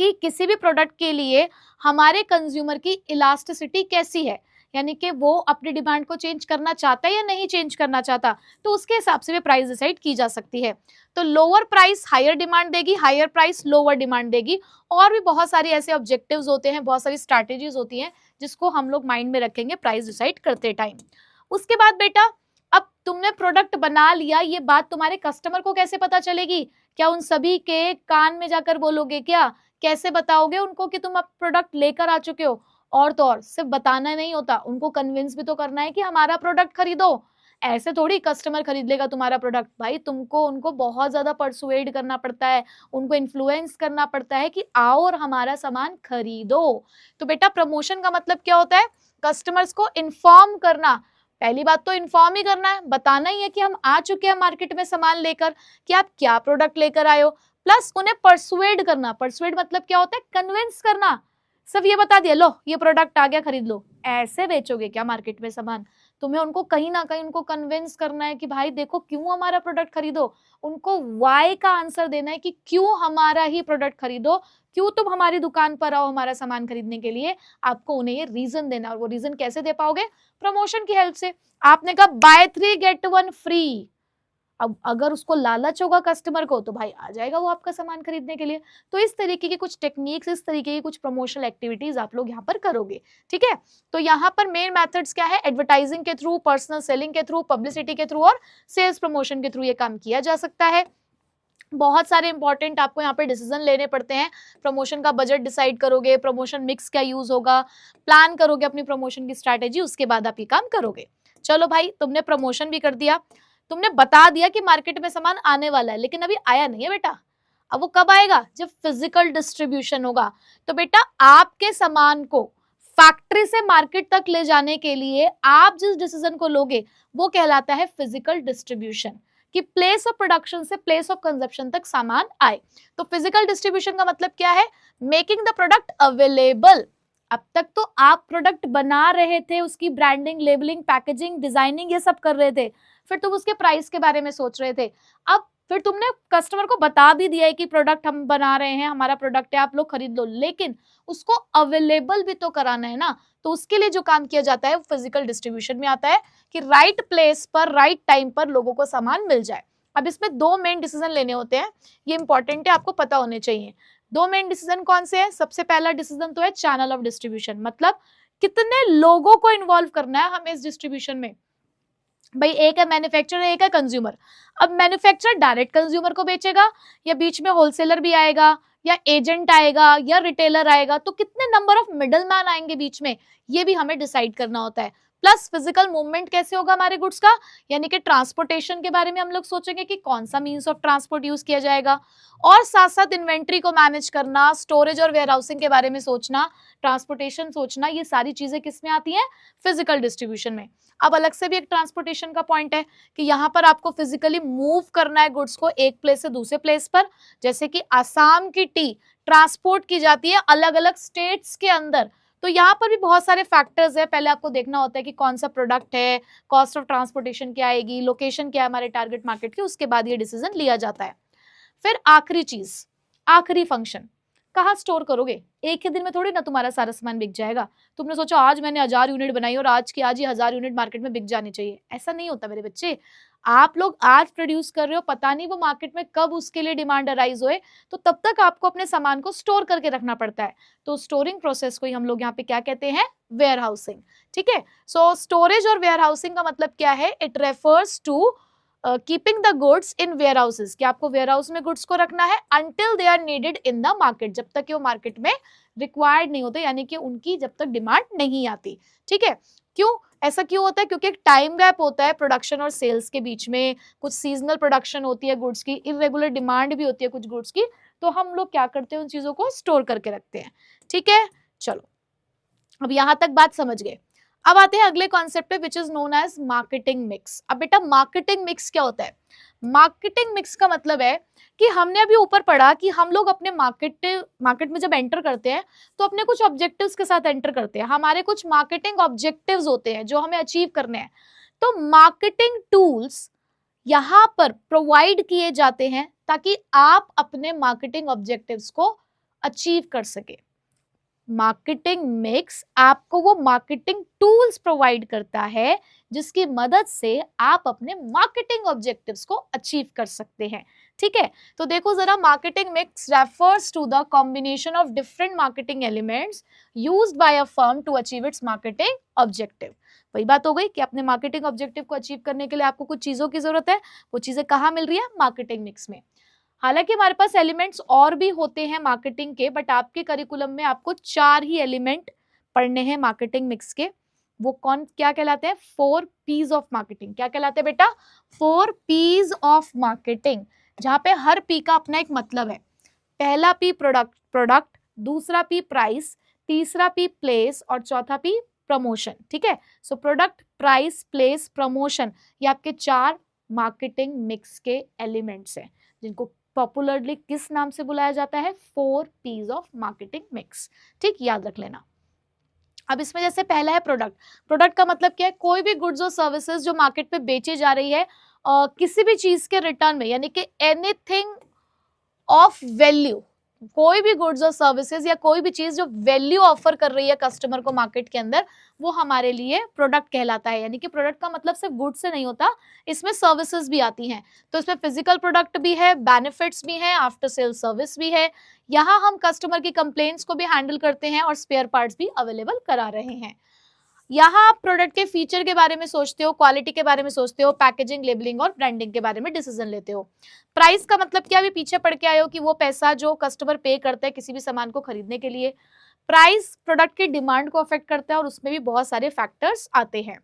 कि किसी भी प्रोडक्ट के लिए हमारे कंज्यूमर की इलास्टिसिटी कैसी है, यानी कि वो अपनी डिमांड को चेंज करना चाहता है या नहीं चेंज करना चाहता, तो उसके हिसाब से भी प्राइस डिसाइड की जा सकती है। तो लोअर प्राइस हायर डिमांड देगी, हायर प्राइस लोअर डिमांड देगी। और भी बहुत सारी ऐसे ऑब्जेक्टिव्स होते हैं, बहुत सारी स्ट्रैटेजीज होती हैं जिसको हम लोग माइंड में रखेंगे प्राइस डिसाइड करते टाइम। उसके बाद बेटा, अब तुमने प्रोडक्ट बना लिया, ये बात तुम्हारे कस्टमर को कैसे पता चलेगी? क्या उन सभी के कान में जाकर बोलोगे क्या? कैसे बताओगे उनको कि तुम अब प्रोडक्ट लेकर आ चुके हो? और तो और सिर्फ बताना नहीं होता, उनको कन्विंस भी तो करना है कि हमारा प्रोडक्ट खरीदो। ऐसे थोड़ी कस्टमर खरीद लेगा तुम्हारा प्रोडक्ट, भाई तुमको उनको बहुत ज्यादा परसुएड करना पड़ता है, उनको इन्फ्लुएंस करना पड़ता है कि आओ और हमारा सामान खरीदो। तो बेटा प्रमोशन का मतलब क्या होता है? कस्टमर्स को इन्फॉर्म करना। पहली बात तो इन्फॉर्म ही करना है, बताना ही है कि हम आ चुके हैं मार्केट में सामान लेकर, कि आप क्या प्रोडक्ट लेकर आए हो। प्लस उन्हें परसुएड करना। परसुएड मतलब क्या होता है? कन्विंस करना। सिर्फ ये बता दिया, लो ये प्रोडक्ट आ गया खरीद लो, ऐसे बेचोगे क्या मार्केट में सामान? तुम्हें उनको कहीं ना कहीं उनको कन्विंस करना है कि भाई देखो क्यों हमारा प्रोडक्ट खरीदो। उनको वाई का आंसर देना है कि क्यों हमारा ही प्रोडक्ट खरीदो, क्यों तुम हमारी दुकान पर आओ हमारा सामान खरीदने के लिए। आपको उन्हें ये रीजन देना, और वो रीजन कैसे दे पाओगे? प्रमोशन की हेल्प से। आपने कहा बाय 3 गेट 1 फ्री, अब अगर उसको लालच होगा कस्टमर को तो भाई आ जाएगा वो आपका सामान खरीदने के लिए। तो इस तरीके की कुछ टेक्निक्स, इस तरीके की कुछ प्रमोशनल एक्टिविटीज आप लोग यहाँ पर करोगे। ठीक है, तो यहाँ पर मेन मेथड्स क्या है? एडवर्टाइजिंग के थ्रू, पर्सनल सेलिंग के थ्रू, पब्लिसिटी के थ्रू और सेल्स प्रमोशन के थ्रू ये काम किया जा सकता है। बहुत सारे इंपॉर्टेंट आपको यहाँ पे डिसीजन लेने पड़ते हैं। प्रमोशन का बजट डिसाइड करोगे, प्रमोशन मिक्स क्या यूज होगा, प्लान करोगे अपनी प्रमोशन की स्ट्रैटेजी, उसके बाद आप ये काम करोगे। चलो भाई, तुमने प्रमोशन भी कर दिया, तुमने बता दिया कि मार्केट में सामान आने वाला है, लेकिन अभी आया नहीं है बेटा। अब वो कब आएगा? जब फिजिकल डिस्ट्रीब्यूशन होगा। तो बेटा आपके सामान को फैक्ट्री से मार्केट तक ले जाने के लिए आप जिस डिसीजन को लोगे वो कहलाता है फिजिकल डिस्ट्रीब्यूशन, कि प्लेस ऑफ प्रोडक्शन से प्लेस ऑफ कंजप्शन तक सामान आए। तो फिजिकल डिस्ट्रीब्यूशन का मतलब क्या है? Making the product available. अब तक तो आप प्रोडक्ट बना रहे थे, उसकी ब्रांडिंग, लेबलिंग, पैकेजिंग, डिजाइनिंग ये सब कर रहे थे, फिर तुम उसके प्राइस के बारे में सोच रहे थे। अब फिर तुमने कस्टमर को बता भी दिया है कि प्रोडक्ट हम बना रहे हैं, हमारा प्रोडक्ट है, आप लोग खरीद लो, लेकिन उसको अवेलेबल भी तो कराना है ना। तो उसके लिए जो काम किया जाता है वो फिजिकल डिस्ट्रीब्यूशन में आता है, कि राइट प्लेस पर राइट टाइम पर लोगों को सामान मिल जाए। अब इसमें दो मेन डिसीजन लेने होते हैं, ये इंपॉर्टेंट है, आपको पता होने चाहिए। दो मेन डिसीजन कौन से हैं? सबसे पहला डिसीजन तो है चैनल ऑफ डिस्ट्रीब्यूशन, मतलब कितने लोगों को इन्वॉल्व करना है हमें इस डिस्ट्रीब्यूशन में। भाई एक है मैन्युफैक्चरर, एक है कंज्यूमर। अब मैन्युफैक्चरर डायरेक्ट कंज्यूमर को बेचेगा, या बीच में होलसेलर भी आएगा, या एजेंट आएगा, या रिटेलर आएगा, तो कितने नंबर ऑफ मिडल मैन आएंगे बीच में, ये भी हमें डिसाइड करना होता है। प्लस फिजिकल मूवमेंट कैसे होगा हमारे गुड्स का, यानी कि ट्रांसपोर्टेशन के बारे में हम लोग सोचेंगे कि कौन सा मीन्स ऑफ ट्रांसपोर्ट यूज किया जाएगा, और साथ साथ इन्वेंट्री को मैनेज करना, स्टोरेज और वेयरहाउसिंग के बारे में सोचना, ट्रांसपोर्टेशन सोचना, ये सारी चीजें किस में आती हैं? फिजिकल डिस्ट्रीब्यूशन में। अब अलग से भी एक ट्रांसपोर्टेशन का पॉइंट है कि यहाँ पर आपको फिजिकली मूव करना है गुड्स को एक प्लेस से दूसरे प्लेस पर। जैसे कि आसाम की टी ट्रांसपोर्ट की जाती है अलग अलग स्टेट्स के अंदर, तो यहाँ पर भी बहुत सारे फैक्टर्स है। पहले आपको देखना होता है कि कौन सा प्रोडक्ट है, कॉस्ट ऑफ ट्रांसपोर्टेशन क्या आएगी, लोकेशन क्या है हमारे टारगेट मार्केट की, उसके बाद ये डिसीजन लिया जाता है। फिर आखिरी चीज, आखिरी फंक्शन, कहाँ स्टोर करोगे? एक ही दिन में थोड़ी ना तुम्हारा सारा सामान बिक जाएगा। तुमने सोचा आज मैंने 1000 यूनिट बनाई और आज की आज ही 1000 यूनिट मार्केट में बिक जानी चाहिए, ऐसा नहीं होता मेरे बच्चे। आप लोग आज प्रोड्यूस कर रहे हो, पता नहीं वो मार्केट में कब उसके लिए डिमांड अराइज होए, तो तब तक आपको अपने सामान को स्टोर करके रखना पड़ता है। तो स्टोरिंग प्रोसेस को ही हम लोग यहाँ पे क्या कहते हैं? Warehousing. ठीक है, सो स्टोरेज और वेयर हाउसिंग का मतलब क्या है? It refers to keeping the goods in warehouses, कि आपको वेयर हाउस में गुड्स को रखना है until they are needed in the market, जब तक कि वो मार्केट में रिक्वायर्ड नहीं होते, यानी कि उनकी जब तक डिमांड नहीं आती। ठीक है, क्यों ऐसा क्यों होता है? क्योंकि एक टाइम गैप होता है प्रोडक्शन और सेल्स के बीच में, कुछ सीजनल प्रोडक्शन होती है गुड्स की, इरेगुलर डिमांड भी होती है कुछ गुड्स की, तो हम लोग क्या करते हैं? उन चीजों को स्टोर करके रखते हैं। ठीक है, चलो अब यहां तक बात समझ गए। अब आते हैं अगले कॉन्सेप्ट पे, which is known as marketing mix. अब बेटा मार्केटिंग मिक्स क्या होता है? मार्केटिंग मिक्स का मतलब है कि हमने अभी ऊपर पढ़ा कि हम लोग अपने मार्केट में जब एंटर करते हैं तो अपने कुछ ऑब्जेक्टिव्स के साथ एंटर करते हैं, हमारे कुछ मार्केटिंग ऑब्जेक्टिव्स होते हैं जो हमें अचीव करने हैं। तो मार्केटिंग टूल्स यहाँ पर प्रोवाइड किए जाते हैं ताकि आप अपने मार्केटिंग ऑब्जेक्टिव्स को अचीव कर सके। मार्केटिंग मिक्स आपको वो मार्केटिंग टूल्स प्रोवाइड करता है जिसकी मदद से आप अपने मार्केटिंग ऑब्जेक्टिव्स को अचीव कर सकते हैं। ठीक है, तो देखो जरा, marketing mix refers to the combination of different marketing elements used by a firm to achieve its marketing objective. वही बात हो गई कि अपने मार्केटिंग ऑब्जेक्टिव को अचीव करने के लिए आपको कुछ चीजों की जरूरत है, वो चीजें कहाँ मिल रही है? मार्केटिंग मिक्स में। हालांकि हमारे पास एलिमेंट्स और भी होते हैं मार्केटिंग के, बट आपके करिकुलम में आपको 4 ही एलिमेंट पढ़ने हैं मार्केटिंग मिक्स के। वो कौन क्या कहलाते हैं? 4 पीज ऑफ मार्केटिंग। क्या कहलाते हैं बेटा? 4 पीज ऑफ मार्केटिंग, जहां पे हर पी का अपना एक मतलब है। पहला पी प्रोडक्ट, दूसरा पी प्राइस, तीसरा पी प्लेस और चौथा पी प्रमोशन। ठीक है, so product, price, place, promotion, ये आपके 4 मार्केटिंग मिक्स के एलिमेंट्स हैं, जिनको पॉपुलरली किस नाम से बुलाया जाता है? 4 पीज ऑफ मार्केटिंग मिक्स। ठीक, याद रख लेना। अब इसमें जैसे पहला है प्रोडक्ट। प्रोडक्ट का मतलब क्या है? कोई भी गुड्स और सर्विसेज जो मार्केट पे बेची जा रही है किसी भी चीज के रिटर्न में, यानी कि एनीथिंग ऑफ वैल्यू, कोई भी गुड्स और सर्विसेज या कोई भी चीज जो वैल्यू ऑफर कर रही है कस्टमर को मार्केट के अंदर, वो हमारे लिए प्रोडक्ट कहलाता है। यानी कि प्रोडक्ट का मतलब सिर्फ गुड्स से नहीं होता, इसमें सर्विसेज भी आती हैं। तो इसमें फिजिकल प्रोडक्ट भी है, बेनिफिट्स भी हैं, आफ्टर सेल सर्विस भी है। यहाँ हम कस्टमर की कंप्लेंट्स को भी हैंडल करते हैं और स्पेयर पार्ट्स भी अवेलेबल करा रहे हैं। यहाँ आप प्रोडक्ट के फीचर के बारे में सोचते हो, क्वालिटी के बारे में सोचते हो, पैकेजिंग, लेबलिंग और ब्रांडिंग के बारे में डिसीजन लेते हो। प्राइस का मतलब क्या? भी पीछे पढ़ के आए हो कि वो पैसा जो कस्टमर पे करता है किसी भी सामान को खरीदने के लिए। प्राइस प्रोडक्ट की डिमांड को अफेक्ट करता है और उसमें भी बहुत सारे फैक्टर्स आते हैं।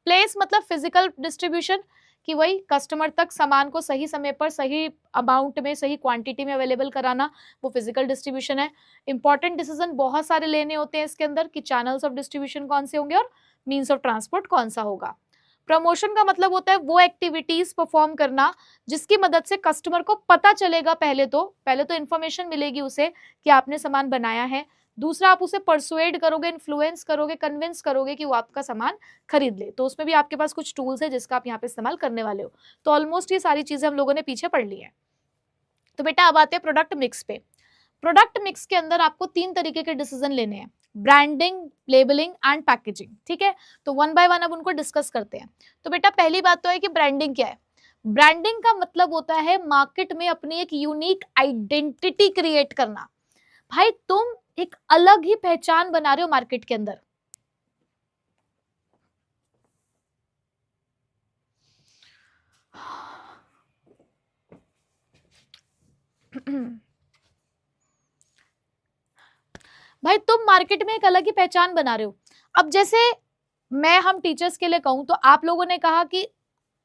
प्लेस मतलब फिजिकल डिस्ट्रीब्यूशन, कि वही कस्टमर तक सामान को सही समय पर, सही अमाउंट में, सही क्वांटिटी में अवेलेबल कराना, वो फिजिकल डिस्ट्रीब्यूशन है। इंपॉर्टेंट डिसीजन बहुत सारे लेने होते हैं इसके अंदर, कि चैनल्स ऑफ डिस्ट्रीब्यूशन कौन से होंगे और मीन्स ऑफ ट्रांसपोर्ट कौन सा होगा। प्रमोशन का मतलब होता है वो एक्टिविटीज परफॉर्म करना जिसकी मदद से कस्टमर को पता चलेगा, पहले तो इन्फॉर्मेशन मिलेगी उसे कि आपने सामान बनाया है। दूसरा, आप उसे परसुएड करोगे, इन्फ्लुएंस करोगे, कन्विंस करोगे कि वो आपका सामान खरीद ले। तो उसमें भी आपके पास कुछ टूल्स है जिसका आप यहाँ पे इस्तेमाल करने वाले हो। तो ऑलमोस्ट ये सारी चीजें हम लोगों ने पीछे पढ़ ली है। तो बेटा अब आते हैं प्रोडक्ट मिक्स पे। प्रोडक्ट मिक्स के अंदर आपको 3 तरीके के डिसीजन लेने हैं, ब्रांडिंग, लेबलिंग एंड पैकेजिंग। ठीक है, तो वन बाय वन अब उनको डिस्कस करते हैं। तो बेटा पहली बात तो है कि ब्रांडिंग क्या है। ब्रांडिंग का मतलब होता है मार्केट में अपनी एक यूनिक आइडेंटिटी क्रिएट करना। भाई तुम एक अलग ही पहचान बना रहे हो मार्केट के अंदर। भाई तुम मार्केट में एक अलग ही पहचान बना रहे हो। अब जैसे हम टीचर्स के लिए कहूं तो आप लोगों ने कहा कि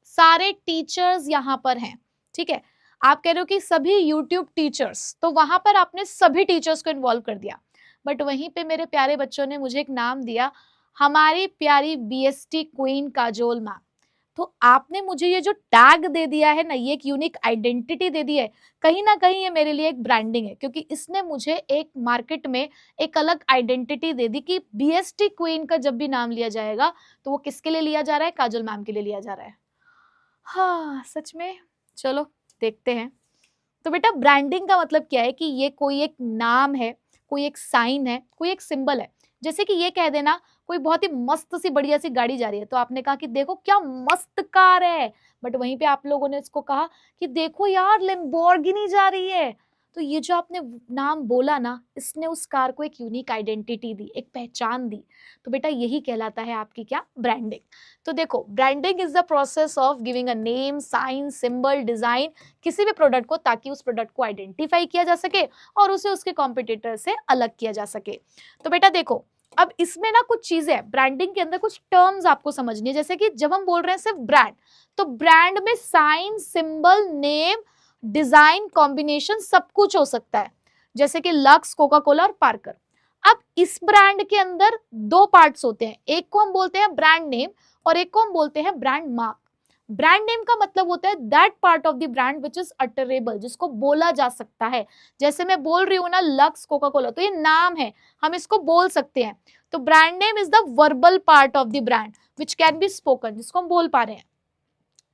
सारे टीचर्स यहां पर हैं। ठीक है, आप कह रहे हो कि सभी यूट्यूब टीचर्स, तो वहां पर आपने सभी टीचर्स को इन्वॉल्व कर दिया। बट वहीं पे मेरे प्यारे बच्चों ने मुझे एक नाम दिया, हमारी प्यारी बीएसटी क्वीन काजोल मैम। तो आपने मुझे ये जो टैग दे दिया है ना, ये एक यूनिक आइडेंटिटी दे दी है, कहीं ना कहीं ये मेरे लिए एक ब्रांडिंग है, क्योंकि इसने मुझे एक मार्केट में एक अलग आइडेंटिटी दे दी कि बीएसटी क्वीन का जब भी नाम लिया जाएगा तो वो किसके लिए लिया जा रहा है? काजोल मैम के लिए लिया जा रहा है। हाँ सच में, चलो देखते हैं। तो बेटा ब्रांडिंग का मतलब क्या है कि ये कोई एक नाम है, कोई एक साइन है, कोई एक सिंबल है। जैसे कि ये कह देना कोई बहुत ही मस्त सी बढ़िया सी गाड़ी जा रही है, तो आपने कहा कि देखो क्या मस्त कार है, बट वहीं पे आप लोगों ने इसको कहा कि देखो यार लैम्बोर्गिनी जा रही है। तो ये जो आपने नाम बोला ना, इसने उस कार को एक यूनिक आइडेंटिटी दी, एक पहचान दी। तो बेटा यही कहलाता है आपकी क्या? ब्रांडिंग। तो देखो, branding is the process of giving a name, sign, symbol, design किसी भी प्रोडक्ट को, ताकि उस प्रोडक्ट को आइडेंटिफाई किया जा सके और उसे उसके कॉम्पिटिटर से अलग किया जा सके। तो बेटा देखो, अब इसमें ना कुछ चीजें, ब्रांडिंग के अंदर कुछ टर्म्स आपको समझनी है। जैसे कि जब हम बोल रहे हैं सिर्फ ब्रांड, तो ब्रांड में sign, symbol, name, design, combination सब कुछ हो सकता है, जैसे कि लक्स, कोका कोला और पार्कर। अब इस ब्रांड के अंदर 2 पार्ट्स होते हैं, एक को हम बोलते हैं ब्रांड नेम और एक को हम बोलते हैं ब्रांड मार्क। ब्रांड नेम का मतलब होता है that part of the brand which is utterable, जिसको बोला जा सकता है। जैसे मैं बोल रही हूँ ना लक्स, कोका कोला, तो ये नाम है, हम इसको बोल सकते हैं। तो brand name is the verbal part of the brand which can be spoken, जिसको हम बोल पा रहे हैं।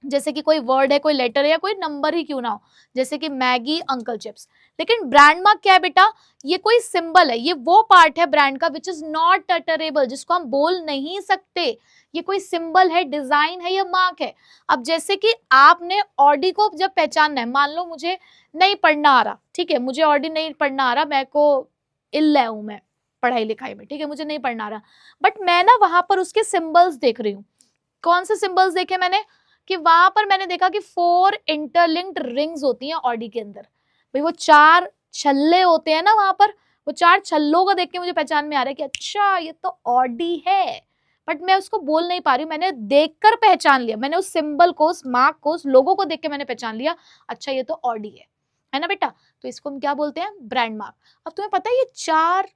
जैसे कि कोई वर्ड है, कोई लेटर है या कोई नंबर ही क्यों ना हो, जैसे कि मैगी, अंकल चिप्स। लेकिन ब्रांड मार्क क्या है बेटा, ये कोई सिंबल है, ये वो पार्ट है ब्रांड का विच इज नॉट अटरेबल, जिसको हम बोल नहीं सकते। ये कोई सिंबल है, डिजाइन है या मार्क है। अब जैसे कि आपने ऑडी को जब पहचानना है, मान लो मुझे नहीं पढ़ना आ रहा, ठीक है, मुझे ऑडी नहीं पढ़ना आ रहा, मैं को इल्ल हूं मैं पढ़ाई लिखाई में, ठीक है, मुझे नहीं पढ़ना आ रहा, बट मैं ना वहां पर उसके सिंबल्स देख रही हूँ। कौन से सिंबल्स देखे मैंने, कि वहां पर मैंने देखा कि 4 इंटरलिंक्ड रिंग्स होती हैं ऑडी के अंदर। भाई वो 4 छल्ले होते हैं ना वहां पर, वो 4 छल्लों को देख के मुझे पहचान में आ रहा है कि अच्छा ये तो ऑडी है, बट मैं उसको बोल नहीं पा रही हूँ, मैंने देखकर पहचान लिया, मैंने उस सिंबल को, उस मार्क को, उस लोगो को देख के मैंने पहचान लिया, अच्छा ये तो ऑडी है ना बेटा। तो इसको हम क्या बोलते हैं, ब्रांड मार्क। अब तुम्हें पता है ये 4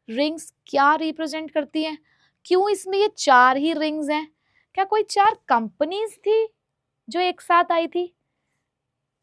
रिंग्स क्या रिप्रेजेंट करती हैं, क्यों इसमें ये 4 ही रिंग्स हैं, क्या कोई 4 कंपनीज थी जो एक साथ आई थी?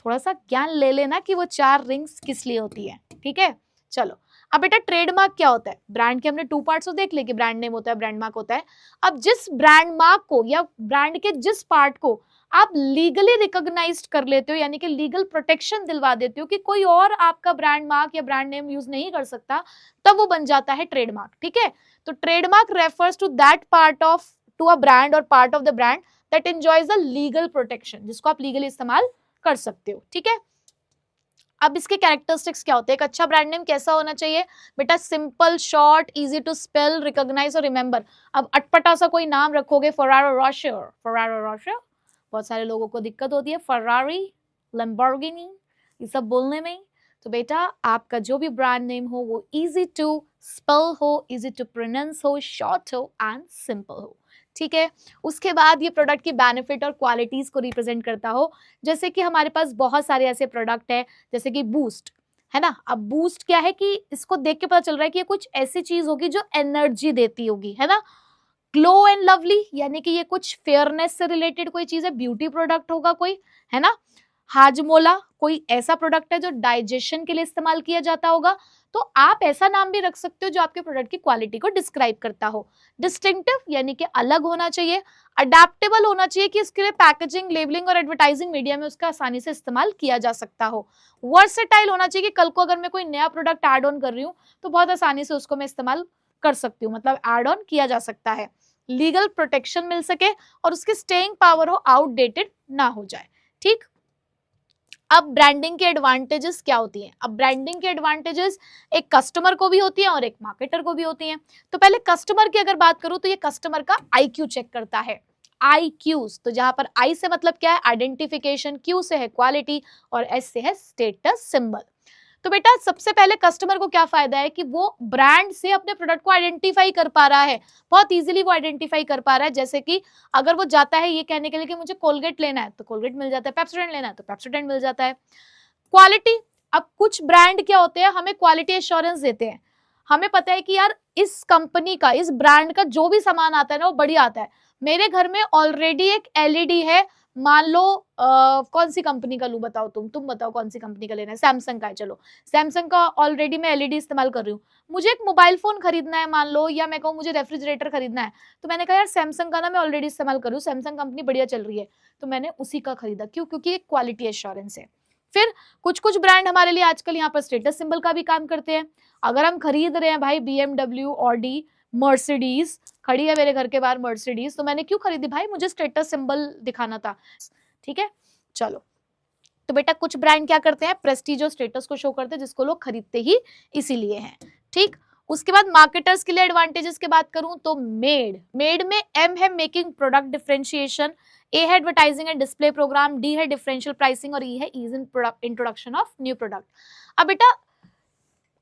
थोड़ा सा ज्ञान ले लेना कि वो 4 रिंग्स किस लिए होती है, ठीक है। चलो अब बेटा ट्रेडमार्क क्या होता है, ब्रांड के हमने 2 पार्ट्स तो देख लिए कि ब्रांड नेम होता है, ब्रांड मार्क होता है। अब जिस ब्रांड मार्क को या ब्रांड के जिस पार्ट को आप लीगली रिकॉग्नाइज्ड कर लेते हो, यानी कि लीगल प्रोटेक्शन दिलवा देते हो कि कोई और आपका ब्रांड मार्क या ब्रांड नेम यूज नहीं कर सकता, तब वो बन जाता है ट्रेडमार्क, ठीक है। तो trademark refers to that part of to a brand और part of the brand that enjoys the legal protection, जिसको आप लीगली इस्तेमाल कर सकते हो, ठीक है। अब इसके कैरेक्टरिस्टिक्स क्या होते हैं, एक अच्छा ब्रांड नेम कैसा होना चाहिए बेटा, simple, short, easy to spell, recognise और रिमेंबर। अब अटपटा सा कोई नाम रखोगे, फरारो रोशर, फरारो रोशर, बहुत सारे लोगों को दिक्कत होती है, फरारी, लैम्बोर्गिनी, ये सब बोलने में। तो बेटा आपका जो भी ब्रांड नेम हो वो इजी टू स्पेल हो, इजी टू प्रोनाउंस हो, शॉर्ट हो एंड सिंपल हो, ठीक है। उसके बाद ये प्रोडक्ट की बेनिफिट और क्वालिटीज को रिप्रेजेंट करता हो, जैसे कि हमारे पास बहुत सारे ऐसे प्रोडक्ट है, जैसे कि बूस्ट है ना। अब बूस्ट क्या है कि इसको देख के पता चल रहा है कि ये कुछ ऐसी चीज होगी जो एनर्जी देती होगी, है ना। ग्लो एंड लवली यानी कि ये कुछ फेयरनेस से रिलेटेड कोई चीज है, ब्यूटी प्रोडक्ट होगा कोई, है ना। हाजमोला कोई ऐसा प्रोडक्ट है जो डाइजेशन के लिए इस्तेमाल किया जाता होगा। तो आप ऐसा नाम भी रख सकते हो जो आपके प्रोडक्ट की क्वालिटी को डिस्क्राइब करता हो। डिस्टिंक्टिव यानी कि अलग होना चाहिए। अडेप्टेबल होना चाहिए कि इसके लिए पैकेजिंग, लेबलिंग और एडवर्टाइजिंग मीडिया में उसका आसानी से इस्तेमाल किया जा सकता हो। वर्सेटाइल होना चाहिए कि कल को अगर मैं कोई नया प्रोडक्ट ऐड ऑन कर रही हूँ तो बहुत आसानी से उसको मैं इस्तेमाल कर सकती हूँ, मतलब ऐड ऑन किया जा सकता है। लीगल प्रोटेक्शन मिल सके और उसकी स्टेइंग पावर हो, आउटडेटेड ना हो जाए, ठीक। अब ब्रांडिंग के एडवांटेजेस क्या होती हैं, अब ब्रांडिंग के एडवांटेजेस एक कस्टमर को भी होती है और एक मार्केटर को भी होती हैं। तो पहले कस्टमर की अगर बात करूं तो ये कस्टमर का IQ चेक करता है, IQs। तो जहां पर I से मतलब क्या है, आइडेंटिफिकेशन, Q से है क्वालिटी और S से है स्टेटस सिंबल। तो बेटा सबसे पहले कस्टमर को क्या फायदा है कि वो ब्रांड से अपने प्रोडक्ट को आइडेंटिफाई कर पा रहा है, बहुत इजीली वो आइडेंटिफाई कर पा रहा है। जैसे कि अगर वो जाता है ये कहने के लिए कि मुझे कोलगेट लेना है तो कोलगेट मिल जाता है, पेप्सोडेंट लेना है तो पेप्सोडेंट मिल जाता है। क्वालिटी, अब कुछ ब्रांड क्या होते हैं, हमें क्वालिटी एश्योरेंस देते हैं, हमें पता है कि यार इस कंपनी का, इस ब्रांड का जो भी सामान आता है ना वो बढ़िया आता है। मेरे घर में ऑलरेडी एक LED है, मान लो कौन सी कंपनी का लूं बताओ, तुम बताओ कौन सी कंपनी का लेना है, सैमसंग का है, चलो सैमसंग का ऑलरेडी मैं LED इस्तेमाल कर रही हूँ। मुझे एक मोबाइल फोन खरीदना है मान लो, या मैं कहूँ मुझे रेफ्रिजरेटर खरीदना है, तो मैंने कहा यार सैमसंग का ना मैं ऑलरेडी इस्तेमाल करूँ, सैमसंग कंपनी बढ़िया चल रही है, तो मैंने उसी का खरीदा। क्यों? क्योंकि एक क्वालिटी एश्योरेंस है। फिर कुछ कुछ ब्रांड हमारे लिए आजकल यहाँ पर स्टेटस सिंबल का भी काम करते हैं। अगर हम खरीद रहे हैं भाई BMW, ऑडी, मर्सिडीज, खड़ी है मेरे घर के बाहर मर्सिडीज, तो मैंने क्यों खरीदी भाई, मुझे स्टेटस सिंबल दिखाना था, ठीक है। चलो तो बेटा कुछ ब्रांड क्या करते हैं, प्रेस्टीज और स्टेटस को शो करते हैं, जिसको लोग खरीदते ही इसीलिए हैं, ठीक। उसके बाद मार्केटर्स के लिए एडवांटेजेस की बात करूं तो मेड में M है मेकिंग प्रोडक्ट डिफरेंशिएशन, A है advertising and display programme, D है डिफरेंशियल प्राइसिंग और E है ease in introduction of new product. अब बेटा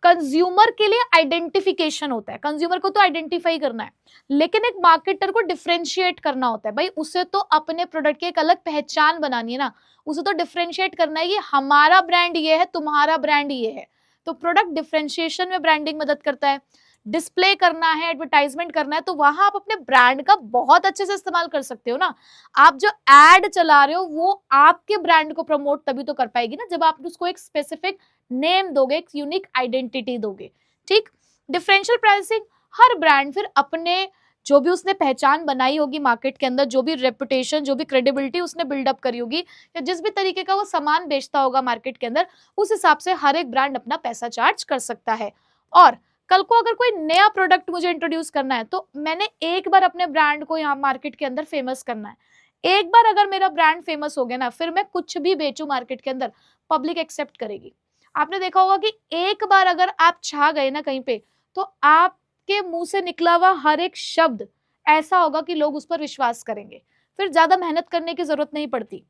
कंज्यूमर के लिए आइडेंटिफिकेशन होता है, कंज्यूमर को तो आइडेंटिफाई करना है, लेकिन एक मार्केटर को डिफरेंशिएट करना होता है। भाई उसे तो अपने प्रोडक्ट की एक अलग पहचान बनानी है ना, उसे तो डिफरेंशिएट करना है कि हमारा ब्रांड ये है, तुम्हारा ब्रांड ये है। तो प्रोडक्ट डिफरेंशिएशन में ब्रांडिंग मदद करता है। डिस्प्ले करना है, एडवर्टाइजमेंट करना है, तो वहां आप अपने ब्रांड का बहुत अच्छे से इस्तेमाल कर सकते हो ना। आप जो एड चला रहे हो वो आपके ब्रांड को प्रमोट तभी तो कर पाएगी ना, जब आप उसको एक स्पेसिफिक नेम दोगे, एक यूनिक आइडेंटिटी दोगे, ठीक। डिफरेंशियल प्राइसिंग, हर ब्रांड फिर अपने जो भी उसने पहचान बनाई होगी मार्केट के अंदर, जो भी रेपुटेशन, जो भी क्रेडिबिलिटी उसने बिल्डअप करी होगी, या जिस भी तरीके का वो सामान बेचता होगा मार्केट के अंदर, उस हिसाब से हर एक ब्रांड अपना पैसा चार्ज कर सकता है। और कल को अगर कोई नया प्रोडक्ट मुझे इंट्रोड्यूस करना है तो मैंने एक बार अपने ब्रांड को यहाँ मार्केट के अंदर फेमस करना है। एक बार अगर मेरा ब्रांड फेमस हो गया ना, फिर मैं कुछ भी बेचूं मार्केट के अंदर, पब्लिक एक्सेप्ट करेगी। आपने देखा होगा कि एक बार अगर आप छा गए ना कहीं पे, तो आपके मुंह से निकला हुआ हर एक शब्द ऐसा होगा कि लोग उस पर विश्वास करेंगे, फिर ज्यादा मेहनत करने की जरूरत नहीं पड़ती।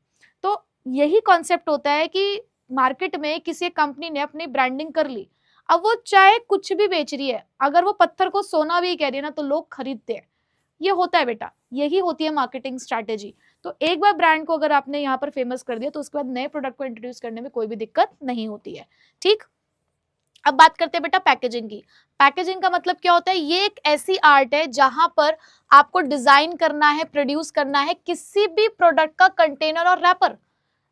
तो यही कॉन्सेप्ट होता है कि मार्केट में किसी कंपनी ने अपनी ब्रांडिंग कर ली, अब वो चाहे कुछ भी बेच रही है, अगर वो पत्थर को सोना भी कह रही है ना, तो लोग खरीदते हैं। ये होता है बेटा, यही होती है मार्केटिंग स्ट्रैटेजी। तो एक बार ब्रांड को अगर आपने यहाँ पर फेमस कर दिया, तो उसके बाद नए प्रोडक्ट को इंट्रोड्यूस करने में कोई भी दिक्कत नहीं होती है। ठीक, अब बात करते हैं बेटा पैकेजिंग की। पैकेजिंग का मतलब क्या होता है? ये एक ऐसी आर्ट है जहां पर आपको डिजाइन करना है, प्रोड्यूस करना है किसी भी प्रोडक्ट का कंटेनर और रैपर,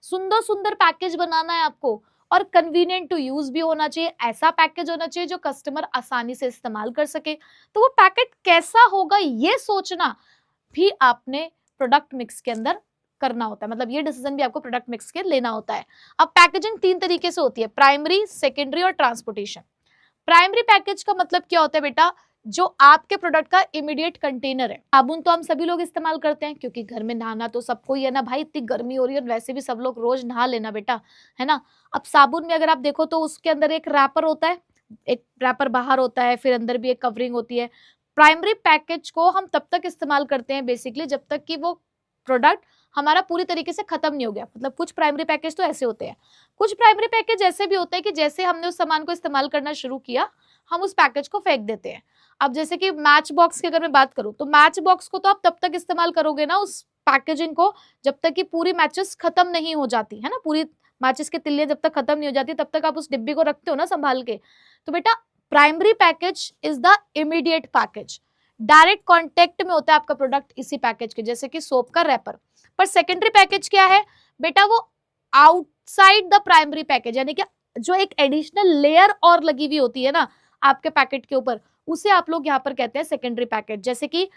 सुंदर सुंदर पैकेज बनाना है आपको, और कन्वीनियंट टू यूज भी होना चाहिए। ऐसा पैकेज होना चाहिए जो कस्टमर आसानी से इस्तेमाल कर सके। तो वो पैकेट कैसा होगा ये सोचना भी आपने प्रोडक्ट मिक्स के अंदर करना होता है, मतलब ये डिसीजन भी आपको प्रोडक्ट मिक्स के लेना होता है। अब पैकेजिंग 3 तरीके से होती है, प्राइमरी, सेकेंडरी और ट्रांसपोर्टेशन। प्राइमरी पैकेज का मतलब क्या होता है बेटा? जो आपके प्रोडक्ट का इमीडिएट कंटेनर है। साबुन तो हम सभी लोग इस्तेमाल करते हैं, क्योंकि घर में नहाना तो सबको ही है ना भाई, इतनी गर्मी हो रही है, वैसे भी सब लोग रोज नहा लेना बेटा, है ना। अब साबुन में अगर आप देखो तो उसके अंदर एक रैपर होता है, एक रैपर बाहर होता है, फिर अंदर भी एक कवरिंग होती है। प्राइमरी पैकेज को हम तब तक इस्तेमाल करते हैं बेसिकली जब तक कि वो प्रोडक्ट हमारा पूरी तरीके से खत्म नहीं हो गया। मतलब कुछ प्राइमरी पैकेज तो ऐसे होते हैं, कुछ प्राइमरी पैकेज ऐसे भी होते हैं कि जैसे हमने उस सामान को इस्तेमाल करना शुरू किया, हम उस पैकेज को फेंक देते हैं। अब जैसे कि मैच बॉक्स की अगर मैं बात करूं, तो मैच बॉक्स को तो आप तब तक इस्तेमाल करोगे ना, उस पैकेजिंग को, जब तक कि पूरी मैचेस खत्म नहीं हो जाती है ना, पूरी मैचेस की तिल्लियां जब तक खत्म नहीं हो जाती, तब तक आप उस डिब्बी को रखते हो ना संभाल के। तो बेटा primary package is the immediate package, direct contact में होता है आपका प्रोडक्ट इसी पैकेज के, जैसे कि सोप का रैपर। पर सेकेंडरी पैकेज क्या है बेटा? वो आउटसाइड द प्राइमरी पैकेज, यानी कि जो एक एडिशनल लेयर और लगी हुई होती है ना आपके पैकेट के ऊपर, उसे आप लोग यहाँ पर कहते हैं सेकेंडरी पैकेज। जैसे कि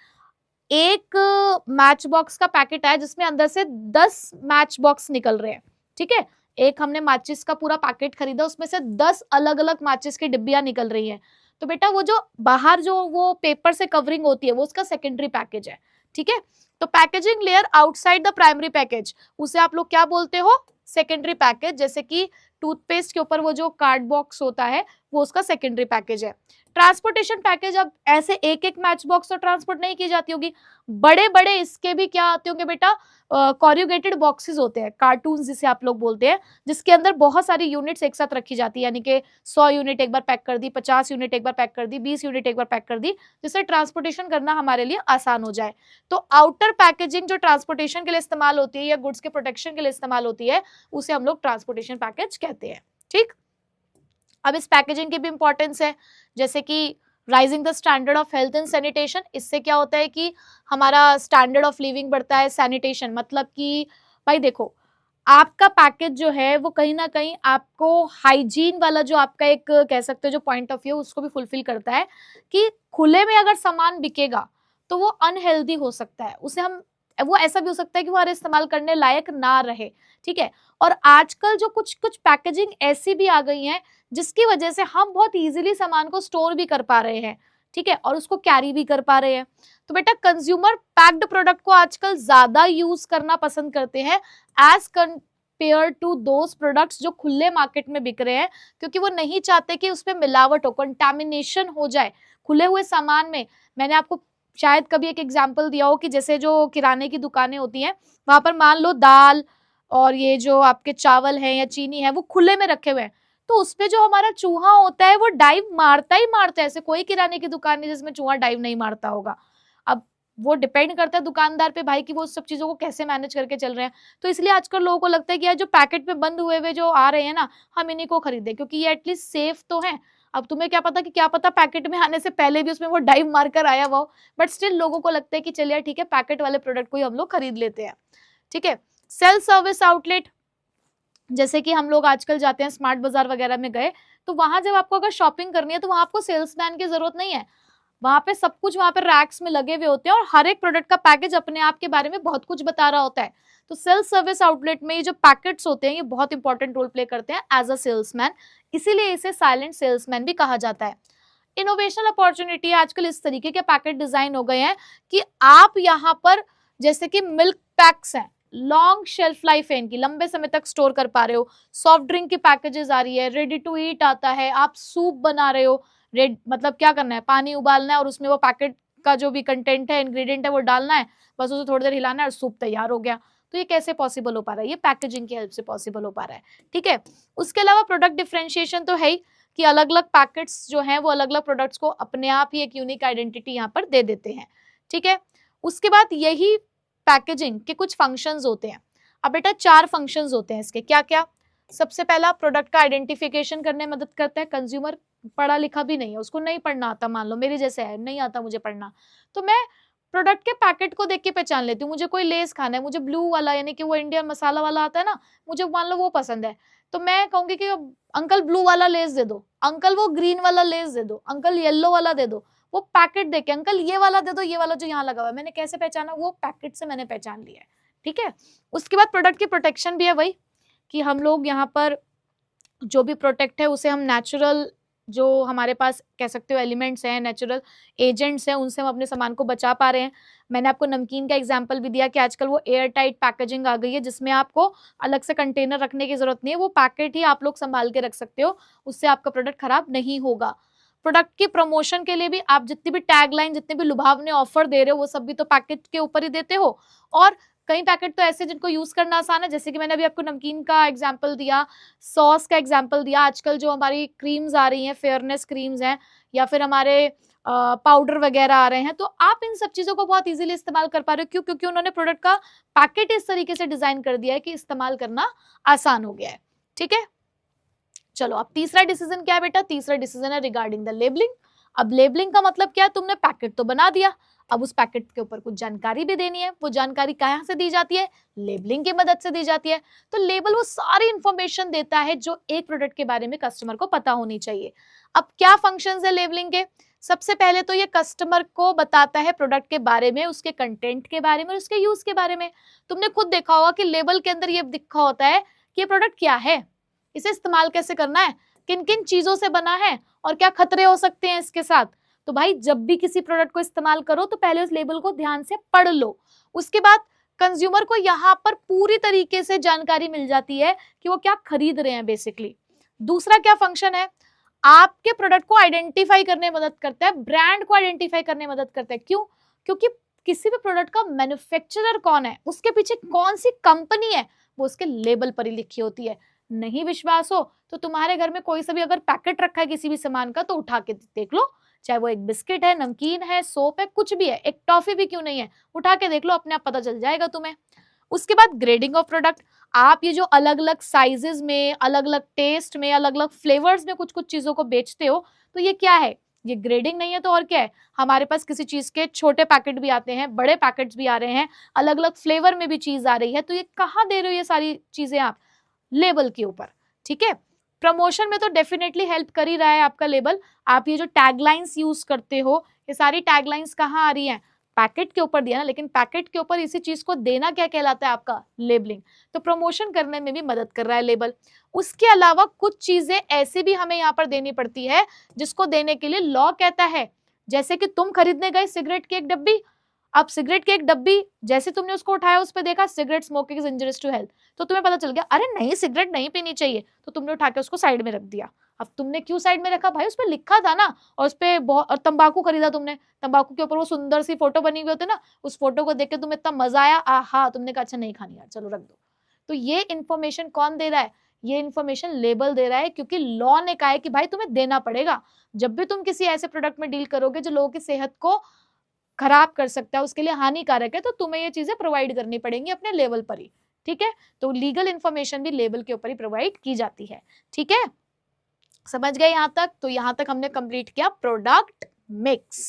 एक मैच बॉक्स का पैकेट है जिसमें अंदर से 10 मैच बॉक्स निकल रहे हैं, ठीक है। एक हमने माचिस का पूरा पैकेट खरीदा, उसमें से 10 अलग अलग माचिस की डिब्बियां निकल रही हैं, तो बेटा वो जो बाहर जो वो पेपर से कवरिंग होती है, वो उसका सेकेंडरी पैकेज है, ठीक है। तो packaging layer outside the primary package, उसे आप लोग क्या बोलते हो? Secondary package. जैसे कि टूथपेस्ट के ऊपर वो जो कार्ड बॉक्स होता है, वो उसका सेकेंडरी पैकेज है। ट्रांसपोर्टेशन पैकेज, अब ऐसे एक एक मैच बॉक्स तो ट्रांसपोर्ट नहीं की जाती होगी, बड़े बड़े इसके भी क्या आते होंगे बेटा? कॉर्यूगेटेड बॉक्सेस होते हैं, कार्टून जिसे आप लोग बोलते हैं, जिसके अंदर बहुत सारी यूनिट्स एक साथ रखी जाती है, यानी कि 100 यूनिट एक बार पैक कर दी, 50 यूनिट एक बार पैक कर दी, 20 यूनिट एक बार पैक कर दी, जिससे ट्रांसपोर्टेशन करना हमारे लिए आसान हो जाए। तो आउटर पैकेजिंग जो ट्रांसपोर्टेशन के लिए इस्तेमाल होती है या गुड्स के प्रोटेक्शन के लिए इस्तेमाल होती है, उसे हम लोग ट्रांसपोर्टेशन पैकेज कहते हैं, ठीक। अब इस पैकेजिंग की भी इंपॉर्टेंस है, जैसे कि rising the standard of health and sanitation. इससे क्या होता है कि हमारा स्टैंडर्ड ऑफ लिविंग बढ़ता है। सैनिटेशन मतलब कि भाई देखो, आपका पैकेज जो है वो कहीं ना कहीं आपको हाइजीन वाला जो आपका एक कह सकते हो जो पॉइंट ऑफ व्यू, उसको भी फुलफिल करता है कि खुले में अगर सामान बिकेगा तो वो अनहेल्दी हो सकता है, उसे हम वो ऐसा भी हो सकता है कि वो हर इस्तेमाल करने लायक ना रहे, ठीक है। और आजकल जो कुछ कुछ पैकेजिंग ऐसी भी आ गई हैं जिसकी वजह से हम बहुत इजीली सामान को स्टोर भी कर पा रहे हैं, ठीक है, और उसको कैरी भी कर पा रहे हैं। तो बेटा कंज्यूमर पैक्ड प्रोडक्ट को आजकल ज्यादा यूज करना पसंद करते हैं as compare to those products जो खुले मार्केट में बिक रहे हैं, क्योंकि वो नहीं चाहते कि उसमें मिलावट हो, कंटामिनेशन हो जाए खुले हुए सामान में। मैंने आपको शायद कभी एक एग्जाम्पल दिया हो कि जैसे जो किराने की दुकानें होती हैं, वहां पर मान लो दाल और ये जो आपके चावल है या चीनी है वो खुले में रखे हुए हैं, तो उसपे जो हमारा चूहा होता है वो डाइव मारता ही मारता है। ऐसे कोई किराने की दुकान नहीं जिसमें चूहा डाइव नहीं मारता होगा। अब वो डिपेंड करता है दुकानदार पे भाई कि वो सब चीजों को कैसे मैनेज करके चल रहे हैं। तो इसलिए आजकल लोगों को लगता है कि यार जो पैकेट में बंद हुए हुए जो आ रहे हैं ना, हम इन्हीं को खरीदें क्योंकि ये एटलीस्ट सेफ तो है। अब तुम्हें क्या पता कि क्या पता पैकेट में आने से पहले भी उसमें वो डाइव मारकर आया हुआ हो, बट स्टिल लोगों को लगता है कि चलिए ठीक है पैकेट वाले प्रोडक्ट को ही हम लोग खरीद लेते हैं, ठीक है। सेल्फ सर्विस आउटलेट, जैसे कि हम लोग आजकल जाते हैं स्मार्ट बाजार वगैरह में गए, तो वहां जब आपको अगर शॉपिंग करनी है तो वहां आपको सेल्समैन की जरूरत नहीं है। वहां पे सब कुछ वहां पे रैक्स में लगे हुए होते हैं और हर एक प्रोडक्ट का पैकेज अपने आप के बारे में बहुत कुछ बता रहा होता है। तो सेल्फ सर्विस आउटलेट में ये जो पैकेट्स होते हैं ये बहुत इंपॉर्टेंट रोल प्ले करते हैं एज अ सेल्समैन, इसीलिए इसे साइलेंट सेल्समैन भी कहा जाता है। इनोवेशनल अपॉर्चुनिटी आजकल इस तरीके के पैकेट डिजाइन हो गए हैं कि आप यहाँ पर जैसे कि मिल्क पैक्स हैं, लॉन्ग शेल्फ लाइफ है इनकी, लंबे समय तक स्टोर कर पा रहे हो। सॉफ्ट ड्रिंक की पैकेजेस आ रही है, रेडी टू ईट आता है, आप सूप बना रहे हो, रेड मतलब क्या करना है, पानी उबालना है और उसमें वो पैकेट का जो भी कंटेंट है, इंग्रेडिएंट है वो डालना है, बस उसे थोड़ी देर हिलाना है और सूप तैयार हो गया। तो ये कैसे पॉसिबल हो पा रहा है? ये पैकेजिंग की हेल्प से पॉसिबल हो पा रहा है। ठीक है, उसके अलावा प्रोडक्ट डिफरेंशिएशन तो है ही कि अलग अलग पैकेट्स जो हैं वो अलग अलग प्रोडक्ट्स को अपने आप ही एक यूनिक आइडेंटिटी यहाँ पर दे देते हैं। ठीक है, उसके बाद यही पैकेजिंग के कुछ फंक्शंस होते हैं। अब बेटा 4 फंक्शंस होते हैं इसके, क्या क्या? सबसे पहला, प्रोडक्ट का आइडेंटिफिकेशन करने में मदद करता है। कंज्यूमर पढ़ा लिखा भी नहीं है, उसको नहीं पढ़ना आता, मान लो मेरे जैसे है, नहीं आता मुझे पढ़ना, तो मैं प्रोडक्ट के पैकेट को देख के पहचान लेती हूँ। मुझे कोई लेस खाना है, मुझे ब्लू वाला यानी कि वो इंडियन मसाला वाला आता है ना, मुझे मान लो वो पसंद है, तो मैं कहूंगी कि अंकल ब्लू वाला लेस दे दो, अंकल वो ग्रीन वाला लेस दे दो, अंकल येलो वाला दे दो। वो पैकेट देके अंकल ये वाला दे दो, ये वाला जो यहाँ लगा हुआ है। मैंने कैसे पहचाना? वो पैकेट से मैंने पहचान लिया है। ठीक है, उसके बाद प्रोडक्ट की प्रोटेक्शन भी है वही कि हम लोग यहाँ पर जो भी प्रोटेक्ट है उसे हम नेचुरल, जो हमारे पास कह सकते हो एलिमेंट्स हैं, नेचुरल एजेंट्स हैं, उनसे हम अपने सामान को बचा पा रहे हैं। मैंने आपको नमकीन का एग्जांपल भी दिया कि आजकल वो एयर टाइट पैकेजिंग आ गई है जिसमें आपको अलग से कंटेनर रखने की जरूरत नहीं है, वो पैकेट ही आप लोग संभाल के रख सकते हो, उससे आपका प्रोडक्ट खराब नहीं होगा। प्रोडक्ट की प्रमोशन के लिए भी आप जितनी भी टैगलाइन, जितने भी लुभावने ऑफर दे रहे हो वो सब भी तो पैकेट के ऊपर ही देते हो। और कई पैकेट तो ऐसे जिनको यूज करना आसान है, जैसे कि मैंने अभी आपको नमकीन का एग्जांपल दिया, सॉस का एग्जांपल दिया, आजकल जो हमारी क्रीम्स आ रही हैं, फेयरनेस क्रीम्स हैं, या फिर हमारे पाउडर वगैरह आ रहे हैं, तो आप इन सब चीजों को बहुत इजीली इस्तेमाल कर पा रहे हो। क्यों? क्योंकि उन्होंने प्रोडक्ट का पैकेट इस तरीके से डिजाइन कर दिया है कि इस्तेमाल करना आसान हो गया है। ठीक है, चलो अब तीसरा डिसीजन क्या है बेटा? तीसरा डिसीजन है रिगार्डिंग द लेबलिंग। अब लेबलिंग का मतलब क्या है? तुमने पैकेट तो बना दिया, अब उस पैकेट के ऊपर कुछ जानकारी भी देनी है। वो जानकारी कहाँ से दी जाती है? लेबलिंग की मदद से दी जाती है। तो लेबल वो सारी इंफॉर्मेशन देता है जो एक प्रोडक्ट के बारे में कस्टमर को पता होनी चाहिए। अब क्या फंक्शंस है लेबलिंग के? सबसे पहले तो ये कस्टमर को बताता है प्रोडक्ट के बारे में, उसके कंटेंट के बारे में और उसके यूज के बारे में। तुमने खुद देखा होगा कि लेबल के अंदर ये लिखा होता है कि ये प्रोडक्ट क्या है, इसे इस्तेमाल कैसे करना है, किन किन चीजों से बना है और क्या खतरे हो सकते हैं इसके साथ। तो भाई जब भी किसी प्रोडक्ट को इस्तेमाल करो तो पहले उस लेबल को ध्यान से पढ़ लो। उसके बाद कंज्यूमर को यहाँ पर पूरी तरीके से जानकारी मिल जाती है कि वो क्या खरीद रहे हैं बेसिकली। दूसरा क्या फंक्शन है? आपके प्रोडक्ट को आइडेंटिफाई करने में मदद करता है, ब्रांड को आइडेंटिफाई करने में मदद करता है। क्यों? क्योंकि किसी भी प्रोडक्ट का मैन्युफैक्चरर कौन है, उसके पीछे कौन सी कंपनी है, वो उसके लेबल पर ही लिखी होती है। नहीं विश्वास हो तो तुम्हारे घर में कोई सा भी अगर पैकेट रखा है किसी भी सामान का तो उठा के देख लो, चाहे वो एक बिस्किट है, नमकीन है, सोप है, कुछ भी है, एक टॉफी भी क्यों नहीं है, उठा के देख लो, अपने आप पता चल जाएगा तुम्हें। उसके बाद ग्रेडिंग ऑफ प्रोडक्ट। आप ये जो अलग अलग साइजेस में, अलग अलग टेस्ट में, अलग अलग फ्लेवर्स में कुछ कुछ चीजों को बेचते हो, तो ये क्या है? ये ग्रेडिंग नहीं है तो और क्या है? हमारे पास किसी चीज के छोटे पैकेट भी आते हैं, बड़े पैकेट्स भी आ रहे हैं, अलग अलग फ्लेवर में भी चीज आ रही है, तो ये कहाँ दे रहे हो ये सारी चीजें आप? लेबल के ऊपर। ठीक है, प्रमोशन में तो डेफिनेटली हेल्प कर ही रहा है आपका लेबल। आप ये जो टैगलाइंस यूज करते हो, ये सारी टैगलाइंस कहाँ आ रही हैं? पैकेट के ऊपर दिया ना, लेकिन पैकेट के ऊपर इसी चीज को देना क्या कहलाता है? आपका लेबलिंग। तो प्रमोशन करने में भी मदद कर रहा है लेबल। उसके अलावा कुछ चीजें ऐसी भी हमें यहाँ पर देनी पड़ती है जिसको देने के लिए लॉ कहता है, जैसे कि तुम खरीदने गए सिगरेट की एक डब्बी, अब सिगरेट की एक डब्बी जैसे तुमने उसको उठाया, उस पर देखा cigarette smoking is injurious to health, तो तुम्हें पता चल गया अरे नहीं सिगरेट नहीं पीनी चाहिए, तो तुमने उठा के उसको साइड में रख दिया। अब तुमने क्यों साइड में रखा? भाई उस पर लिखा था ना, और उस पर बहुत, और तंबाकू खरीदा तुमने, तंबाकू के ऊपर वो सुंदर सी फोटो बनी हुई होती ना, उस फोटो को देख के तुम्हें इतना मजा आया, आहा, तुमने कहा अच्छा नहीं खानी यार, चलो रख दो। तो ये इन्फॉर्मेशन कौन दे रहा है? ये इन्फॉर्मेशन लेबल दे रहा है, क्योंकि लॉ ने कहा है कि भाई तुम्हें देना पड़ेगा। जब भी तुम किसी ऐसे प्रोडक्ट में डील करोगे जो लोगों की सेहत को खराब कर सकता है, उसके लिए हानिकारक है, तो तुम्हें ये चीजें प्रोवाइड करनी पड़ेंगी अपने लेवल पर ही। ठीक है, तो लीगल इंफॉर्मेशन भी लेबल के ऊपर ही प्रोवाइड की जाती है। ठीक है, समझ गए यहाँ तक? तो यहाँ तक हमने कंप्लीट किया प्रोडक्ट मिक्स।